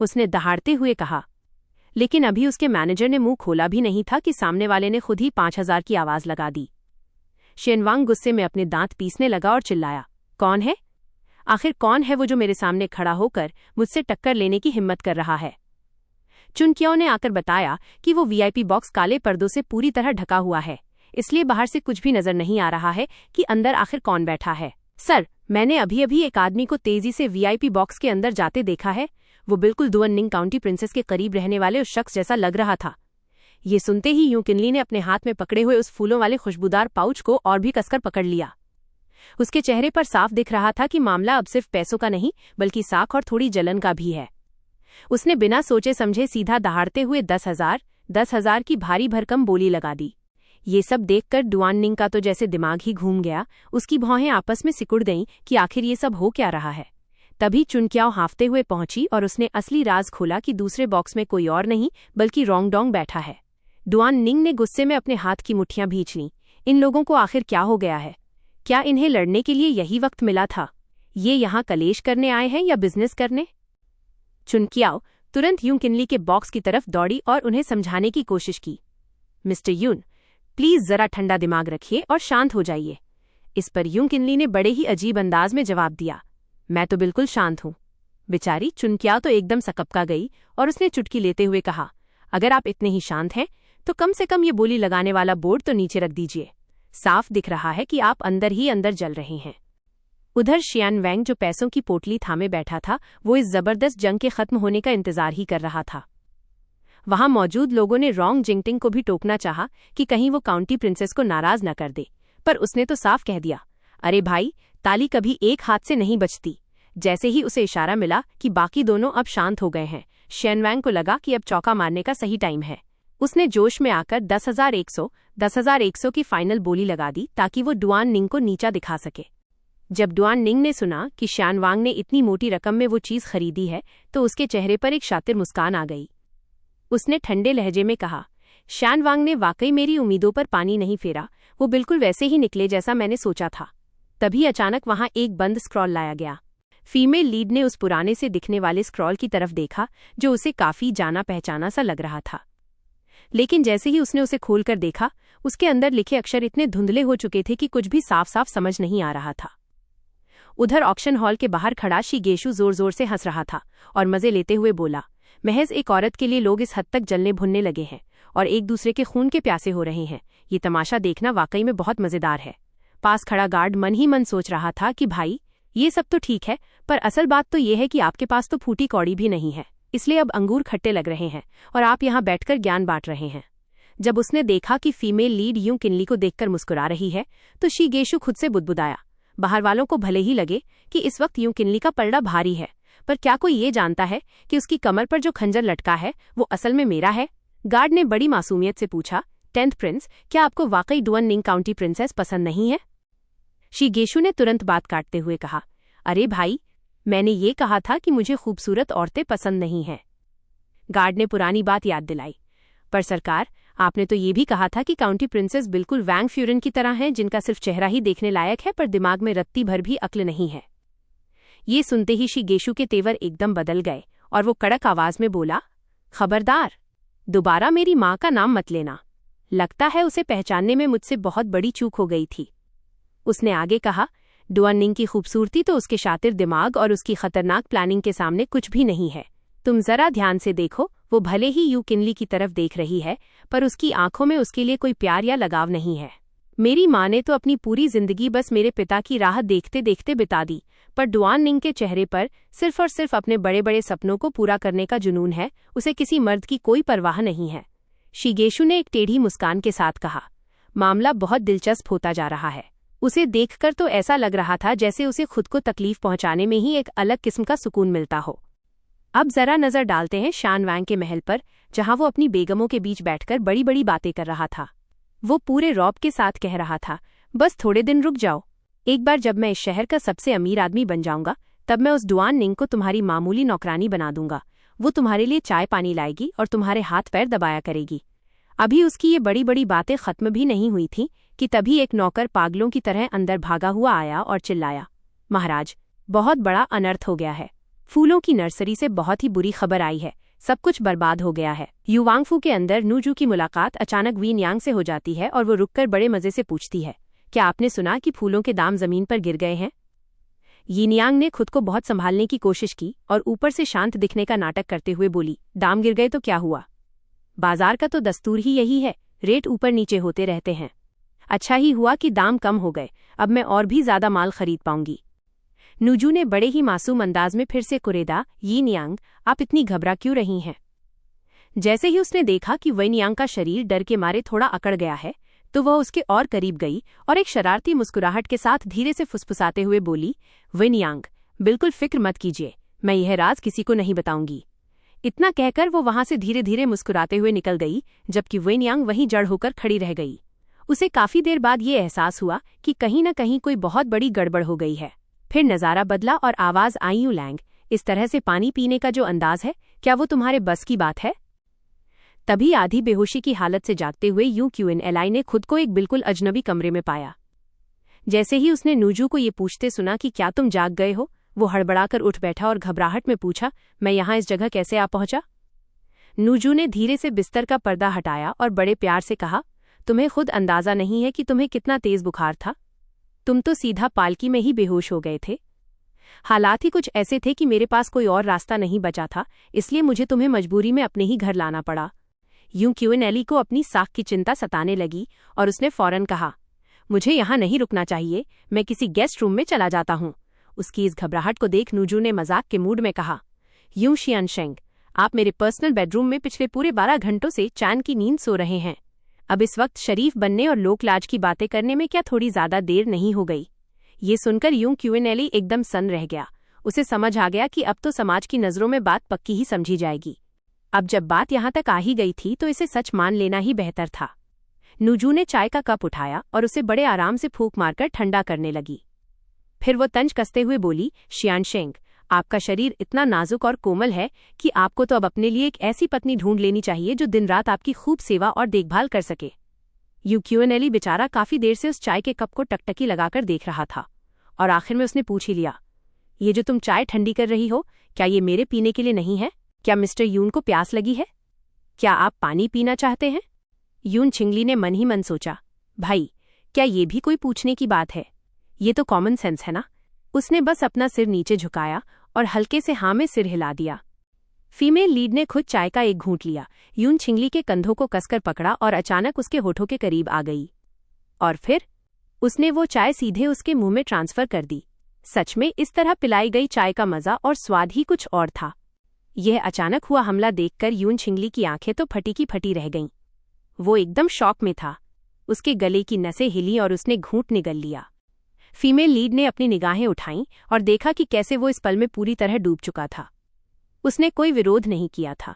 उसने दहाड़ते हुए कहा। लेकिन अभी उसके मैनेजर ने मुंह खोला भी नहीं था कि सामने वाले ने खुद ही 5000 की आवाज लगा दी। शानवांग गुस्से में अपने दांत पीसने लगा और चिल्लाया, कौन है? आखिर कौन है वो जो मेरे सामने खड़ा होकर मुझसे टक्कर लेने की हिम्मत कर रहा है? चुन क्याओ ने आकर बताया कि वो वीआईपी बॉक्स काले पर्दों से पूरी तरह ढका हुआ है, इसलिए बाहर से कुछ भी नजर नहीं आ रहा है कि अंदर आखिर कौन बैठा है। सर, मैंने अभी अभी एक आदमी को तेजी से वीआईपी बॉक्स के अंदर जाते देखा है। वो बिल्कुल दुअननिंग काउंटी प्रिंसेस के करीब रहने वाले उस शख्स जैसा लग रहा था। ये सुनते ही यूं किनली ने अपने हाथ में पकड़े हुए उस फूलों वाले खुशबूदार पाउच को और भी कसकर पकड़ लिया। उसके चेहरे पर साफ दिख रहा था कि मामला अब सिर्फ पैसों का नहीं बल्कि साख और थोड़ी जलन का भी है। उसने बिना सोचे समझे सीधा दहाड़ते हुए 10,000 की भारी भरकम बोली लगा दी। ये सब देखकर डुआन निंग का तो जैसे दिमाग ही घूम गया। उसकी भौहें आपस में सिकुड़ गईं कि आखिर ये सब हो क्या रहा है। तभी चुनक्याओ हांफते हुए पहुंची और उसने असली राज खोला कि दूसरे बॉक्स में कोई और नहीं बल्कि रोंगडोंग बैठा है। डुआन निंग ने गुस्से में अपने हाथ की मुट्ठियां भींच लीं। इन लोगों को आखिर क्या हो गया है? क्या इन्हें लड़ने के लिए यही वक्त मिला था? ये यहाँ कलेश करने आए हैं या बिजनेस करने? चुनक्याओ तुरंत यूं किनली के बॉक्स की तरफ दौड़ी और उन्हें समझाने की कोशिश की। मिस्टर प्लीज जरा ठंडा दिमाग रखिए और शांत हो जाइए। इस पर यूं किनली ने बड़े ही अजीब अंदाज में जवाब दिया, मैं तो बिल्कुल शांत हूं। बेचारी चुनक्याओ तो एकदम सकपका गई और उसने चुटकी लेते हुए कहा, अगर आप इतने ही शांत हैं तो कम से कम ये बोली लगाने वाला बोर्ड तो नीचे रख दीजिए। साफ दिख रहा है कि आप अंदर ही अंदर जल रहे हैं। उधर शियान वैंग जो पैसों की पोटली थामे बैठा था, वो इस जबरदस्त जंग के खत्म होने का इंतजार ही कर रहा था। वहां मौजूद लोगों ने रोंग जिंगटिंग को भी टोकना चाहा कि कहीं वो काउंटी प्रिंसेस को नाराज न कर दे, पर उसने तो साफ कह दिया, अरे भाई, ताली कभी एक हाथ से नहीं बजती। जैसे ही उसे इशारा मिला कि बाकी दोनों अब शांत हो गए हैं, शियान वैंग को लगा कि अब चौका मारने का सही टाइम है। उसने जोश में आकर 10,100 की फाइनल बोली लगा दी ताकि वो डुआन निंग को नीचा दिखा सके। जब डुआन निंग ने सुना कि शियान वांग ने इतनी मोटी रकम में वो चीज खरीदी है तो उसके चेहरे पर एक शातिर मुस्कान आ गई। उसने ठंडे लहजे में कहा, शियान वांग ने वाकई मेरी उम्मीदों पर पानी नहीं फेरा, वो बिल्कुल वैसे ही निकले जैसा मैंने सोचा था। तभी अचानक वहां एक बंद स्क्रॉल लाया गया। फीमेल लीड ने उस पुराने से दिखने वाले स्क्रॉल की तरफ देखा जो उसे काफी जाना पहचाना सा लग रहा था, लेकिन जैसे ही उसने उसे खोलकर देखा, उसके अंदर लिखे अक्षर इतने धुंधले हो चुके थे कि कुछ भी साफ साफ समझ नहीं आ रहा था। उधर ऑक्शन हॉल के बाहर खड़ा शिगेशु जोर जोर से हंस रहा था और मजे लेते हुए बोला, महज एक औरत के लिए लोग इस हद तक जलने भुनने लगे हैं और एक दूसरे के खून के प्यासे हो रहे हैं। ये तमाशा देखना वाकई में बहुत मजेदार है। पास खड़ा गार्ड मन ही मन सोच रहा था कि भाई, ये सब तो ठीक है, पर असल बात तो ये है कि आपके पास तो फूटी कौड़ी भी नहीं है, इसलिए अब अंगूर खट्टे लग रहे हैं और आप यहाँ बैठकर ज्ञान बांट रहे हैं। जब उसने देखा कि फीमेल लीड यूं किनली को देखकर मुस्कुरा रही है तो शिगेशु खुद से बुदबुदाया, बाहर वालों को भले ही लगे कि इस वक्त यूं किनली का पलड़ा भारी है, पर क्या कोई ये जानता है कि उसकी कमर पर जो खंजर लटका है वो असल में मेरा है? गार्ड ने बड़ी मासूमियत से पूछा, 10th प्रिंस, क्या आपको वाकई डुआन निंग काउंटी प्रिंसेस पसंद नहीं है? शिगेशु ने तुरंत बात काटते हुए कहा, अरे भाई, मैंने ये कहा था कि मुझे खूबसूरत औरतें पसंद नहीं हैं। गार्ड ने पुरानी बात याद दिलाई, पर सरकार, आपने तो ये भी कहा था कि काउंटी प्रिंसेस बिल्कुल वैंग फ्यूरन की तरह हैं, जिनका सिर्फ चेहरा ही देखने लायक है पर दिमाग में रत्ती भर भी अक्ल नहीं है। ये सुनते ही शिगेशु के तेवर एकदम बदल गए और वो कड़क आवाज में बोला, खबरदार, दोबारा मेरी माँ का नाम मत लेना। लगता है उसे पहचानने में मुझसे बहुत बड़ी चूक हो गई थी। उसने आगे कहा, डुआन निंग की खूबसूरती तो उसके शातिर दिमाग और उसकी खतरनाक प्लानिंग के सामने कुछ भी नहीं है। तुम जरा ध्यान से देखो, वो भले ही यूं किनली की तरफ देख रही है, पर उसकी आंखों में उसके लिए कोई प्यार या लगाव नहीं है। मेरी माँ ने तो अपनी पूरी जिंदगी बस मेरे पिता की राह देखते देखते बिता दी, पर डुआन निंग के चेहरे पर सिर्फ और सिर्फ अपने बड़े बड़े सपनों को पूरा करने का जुनून है। उसे किसी मर्द की कोई परवाह नहीं है। शिगेशु ने एक टेढ़ी मुस्कान के साथ कहा, मामला बहुत दिलचस्प होता जा रहा है। उसे देखकर तो ऐसा लग रहा था जैसे उसे खुद को तकलीफ पहुंचाने में ही एक अलग किस्म का सुकून मिलता हो। अब जरा नजर डालते हैं शियान वैंग के महल पर, जहां वो अपनी बेगमों के बीच बैठकर बड़ी बड़ी बातें कर रहा था। वो पूरे रौब के साथ कह रहा था, बस थोड़े दिन रुक जाओ, एक बार जब मैं इस शहर का सबसे अमीर आदमी बन जाऊंगा तब मैं उस डुआन निंग को तुम्हारी मामूली नौकरानी बना दूंगा। वो तुम्हारे लिए चाय पानी लाएगी और तुम्हारे हाथ पैर दबाया करेगी। अभी उसकी ये बड़ी बड़ी बातें खत्म भी नहीं हुई थीं कि तभी एक नौकर पागलों की तरह अंदर भागा हुआ आया और चिल्लाया, महाराज, बहुत बड़ा अनर्थ हो गया है। फूलों की नर्सरी से बहुत ही बुरी खबर आई है, सब कुछ बर्बाद हो गया है। युवांगफू के अंदर नूजू की मुलाकात अचानक वीन यांग से हो जाती है और वो रुककर बड़े मजे से पूछती है, क्या आपने सुना कि फूलों के दाम जमीन पर गिर गए हैं? यिनयांग ने खुद को बहुत संभालने की कोशिश की और ऊपर से शांत दिखने का नाटक करते हुए बोली, दाम गिर गए तो क्या हुआ? बाजार का तो दस्तूर ही यही है, रेट ऊपर नीचे होते रहते हैं। अच्छा ही हुआ कि दाम कम हो गए, अब मैं और भी ज्यादा माल खरीद पाऊंगी। नूजू ने बड़े ही मासूम अंदाज में फिर से कुरेदा, यिनयांग, आप इतनी घबरा क्यों रही हैं? जैसे ही उसने देखा कि वेनयांग का शरीर डर के मारे थोड़ा अकड़ गया है, तो वह उसके और करीब गई और एक शरारती मुस्कुराहट के साथ धीरे से फुसफुसाते हुए बोली, वेनयांग, बिल्कुल फिक्र मत कीजिए, मैं यह राज किसी को नहीं बताऊंगी। इतना कहकर वो वहां से धीरे धीरे मुस्कुराते हुए निकल गई, जबकि वेनयांग वहीं जड़ होकर खड़ी रह गई। उसे काफी देर बाद ये एहसास हुआ कि कहीं न कहीं कोई बहुत बड़ी गड़बड़ हो गई है। फिर नज़ारा बदला और आवाज आई, यू लैंग, इस तरह से पानी पीने का जो अंदाज है, क्या वो तुम्हारे बस की बात है? तभी आधी बेहोशी की हालत से जागते हुए यू क्यूएनएली ने खुद को एक बिल्कुल अजनबी कमरे में पाया। जैसे ही उसने नूजू को ये पूछते सुना कि क्या तुम जाग गए हो, वो हड़बड़ाकर उठ बैठा और घबराहट में पूछा, मैं यहाँ इस जगह कैसे आ पहुंचा? नूजू ने धीरे से बिस्तर का पर्दा हटाया और बड़े प्यार से कहा, तुम्हें खुद अंदाजा नहीं है कि तुम्हें कितना तेज बुखार था। तुम तो सीधा पालकी में ही बेहोश हो गए थे। हालात ही कुछ ऐसे थे कि मेरे पास कोई और रास्ता नहीं बचा था, इसलिए मुझे तुम्हें मजबूरी में अपने ही घर लाना पड़ा। यूं क्यूएनएली को अपनी साख की चिंता सताने लगी और उसने फौरन कहा, मुझे यहाँ नहीं रुकना चाहिए, मैं किसी गेस्ट रूम में चला जाता हूँ। उसकी इस घबराहट को देख नूजू ने मजाक के मूड में कहा, यूं शियानशेंग, आप मेरे पर्सनल बेडरूम में पिछले पूरे 12 घंटों से चैन की नींद सो रहे हैं। अब इस वक्त शरीफ बनने और लोकलाज की बातें करने में क्या थोड़ी ज्यादा देर नहीं हो गई? ये सुनकर यूं क्यूएनएली एकदम सन्न रह गया। उसे समझ आ गया कि अब तो समाज की नज़रों में बात पक्की ही समझी जाएगी। अब जब बात यहाँ तक आ ही गई थी तो इसे सच मान लेना ही बेहतर था। नूजू ने चाय का कप उठाया और उसे बड़े आराम से फूंक मारकर ठंडा करने लगी। फिर वो तंज कसते हुए बोली, शियानशेंग, आपका शरीर इतना नाजुक और कोमल है कि आपको तो अब अपने लिए एक ऐसी पत्नी ढूंढ लेनी चाहिए जो दिन रात आपकी खूब सेवा और देखभाल कर सके। यू क्यूएनएली बेचारा काफी देर से उस चाय के कप को टकटकी लगाकर देख रहा था और आखिर में उसने पूछ ही लिया, ये जो तुम चाय ठंडी कर रही हो, क्या ये मेरे पीने के लिए नहीं है? क्या मिस्टर यून को प्यास लगी है? क्या आप पानी पीना चाहते हैं? यून छिंगली ने मन ही मन सोचा, भाई, क्या ये भी कोई पूछने की बात है? ये तो कॉमन सेंस है ना। उसने बस अपना सिर नीचे झुकाया और हल्के से हाँ में सिर हिला दिया। फीमेल लीड ने खुद चाय का एक घूंट लिया, यून छिंगली के कंधों को कसकर पकड़ा और अचानक उसके होठों के करीब आ गई। और फिर उसने वो चाय सीधे उसके मुंह में ट्रांसफर कर दी। सच में इस तरह पिलाई गई चाय का मजा और स्वाद ही कुछ और था। यह अचानक हुआ हमला देखकर यून छिंगली की आंखें तो फटी की फटी रह गईं। वो एकदम शॉक में था। उसके गले की नसें हिली और उसने घूंट निगल लिया। फीमेल लीड ने अपनी निगाहें उठाईं और देखा कि कैसे वो इस पल में पूरी तरह डूब चुका था। उसने कोई विरोध नहीं किया था।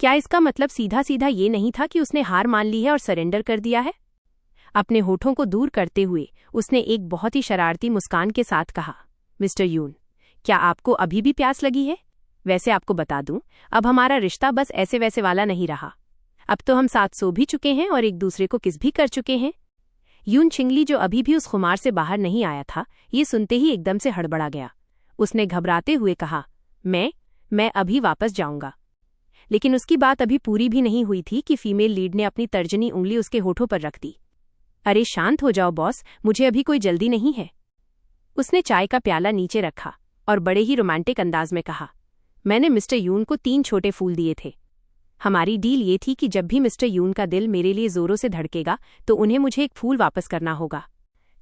क्या इसका मतलब सीधा सीधा ये नहीं था कि उसने हार मान ली है और सरेंडर कर दिया है? अपने होठों को दूर करते हुए उसने एक बहुत ही शरारती मुस्कान के साथ कहा, मिस्टर यून, क्या आपको अभी भी प्यास लगी है? वैसे आपको बता दूं, अब हमारा रिश्ता बस ऐसे वैसे वाला नहीं रहा। अब तो हम साथ सो भी चुके हैं और एक दूसरे को किस भी कर चुके हैं। यून छिंगली, जो अभी भी उस खुमार से बाहर नहीं आया था, ये सुनते ही एकदम से हड़बड़ा गया। उसने घबराते हुए कहा, मैं अभी वापस जाऊंगा। लेकिन उसकी बात अभी पूरी भी नहीं हुई थी कि फीमेल लीड ने अपनी तर्जनी उंगली उसके होठों पर रख दी। अरे शांत हो जाओ बॉस, मुझे अभी कोई जल्दी नहीं है। उसने चाय का प्याला नीचे रखा और बड़े ही रोमांटिक अंदाज में कहा, मैंने मिस्टर यून को 3 छोटे फूल दिए थे। हमारी डील ये थी कि जब भी मिस्टर यून का दिल मेरे लिए जोरों से धड़केगा तो उन्हें मुझे एक फूल वापस करना होगा।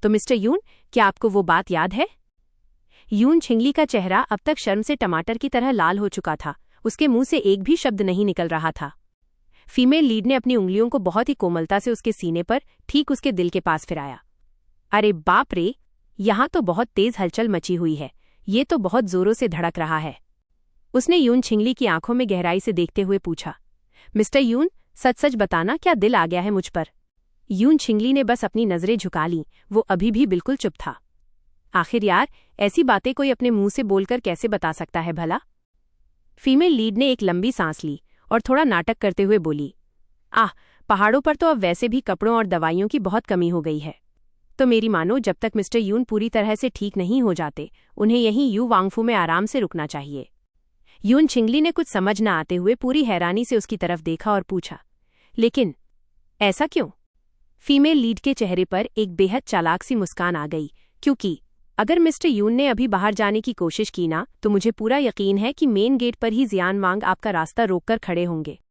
तो मिस्टर यून, क्या आपको वो बात याद है? यून छिंगली का चेहरा अब तक शर्म से टमाटर की तरह लाल हो चुका था। उसके मुंह से एक भी शब्द नहीं निकल रहा था। फीमेल लीड ने अपनी उंगलियों को बहुत ही कोमलता से उसके सीने पर, ठीक उसके दिल के पास फिराया। अरे बाप रे, यहाँ तो बहुत तेज हलचल मची हुई है। ये तो बहुत जोरों से धड़क रहा है। उसने यून छिंगली की आंखों में गहराई से देखते हुए पूछा, मिस्टर यून, सच सच बताना, क्या दिल आ गया है मुझ पर? यून छिंगली ने बस अपनी नजरें झुका लीं। वो अभी भी बिल्कुल चुप था। आखिर यार, ऐसी बातें कोई अपने मुंह से बोलकर कैसे बता सकता है भला? फीमेल लीड ने एक लंबी सांस ली और थोड़ा नाटक करते हुए बोली, पहाड़ों पर तो अब वैसे भी कपड़ों और दवाइयों की बहुत कमी हो गई है। तो मेरी मानो, जब तक मिस्टर यून पूरी तरह से ठीक नहीं हो जाते, उन्हें यहीं यू वांगफू में आराम से रुकना चाहिए। यून छिंगली ने कुछ समझ न आते हुए पूरी हैरानी से उसकी तरफ देखा और पूछा, लेकिन ऐसा क्यों? फीमेल लीड के चेहरे पर एक बेहद चालाक सी मुस्कान आ गई, क्योंकि अगर मिस्टर यून ने अभी बाहर जाने की कोशिश की ना, तो मुझे पूरा यकीन है कि मेन गेट पर ही जियान वांग आपका रास्ता रोककर खड़े होंगे।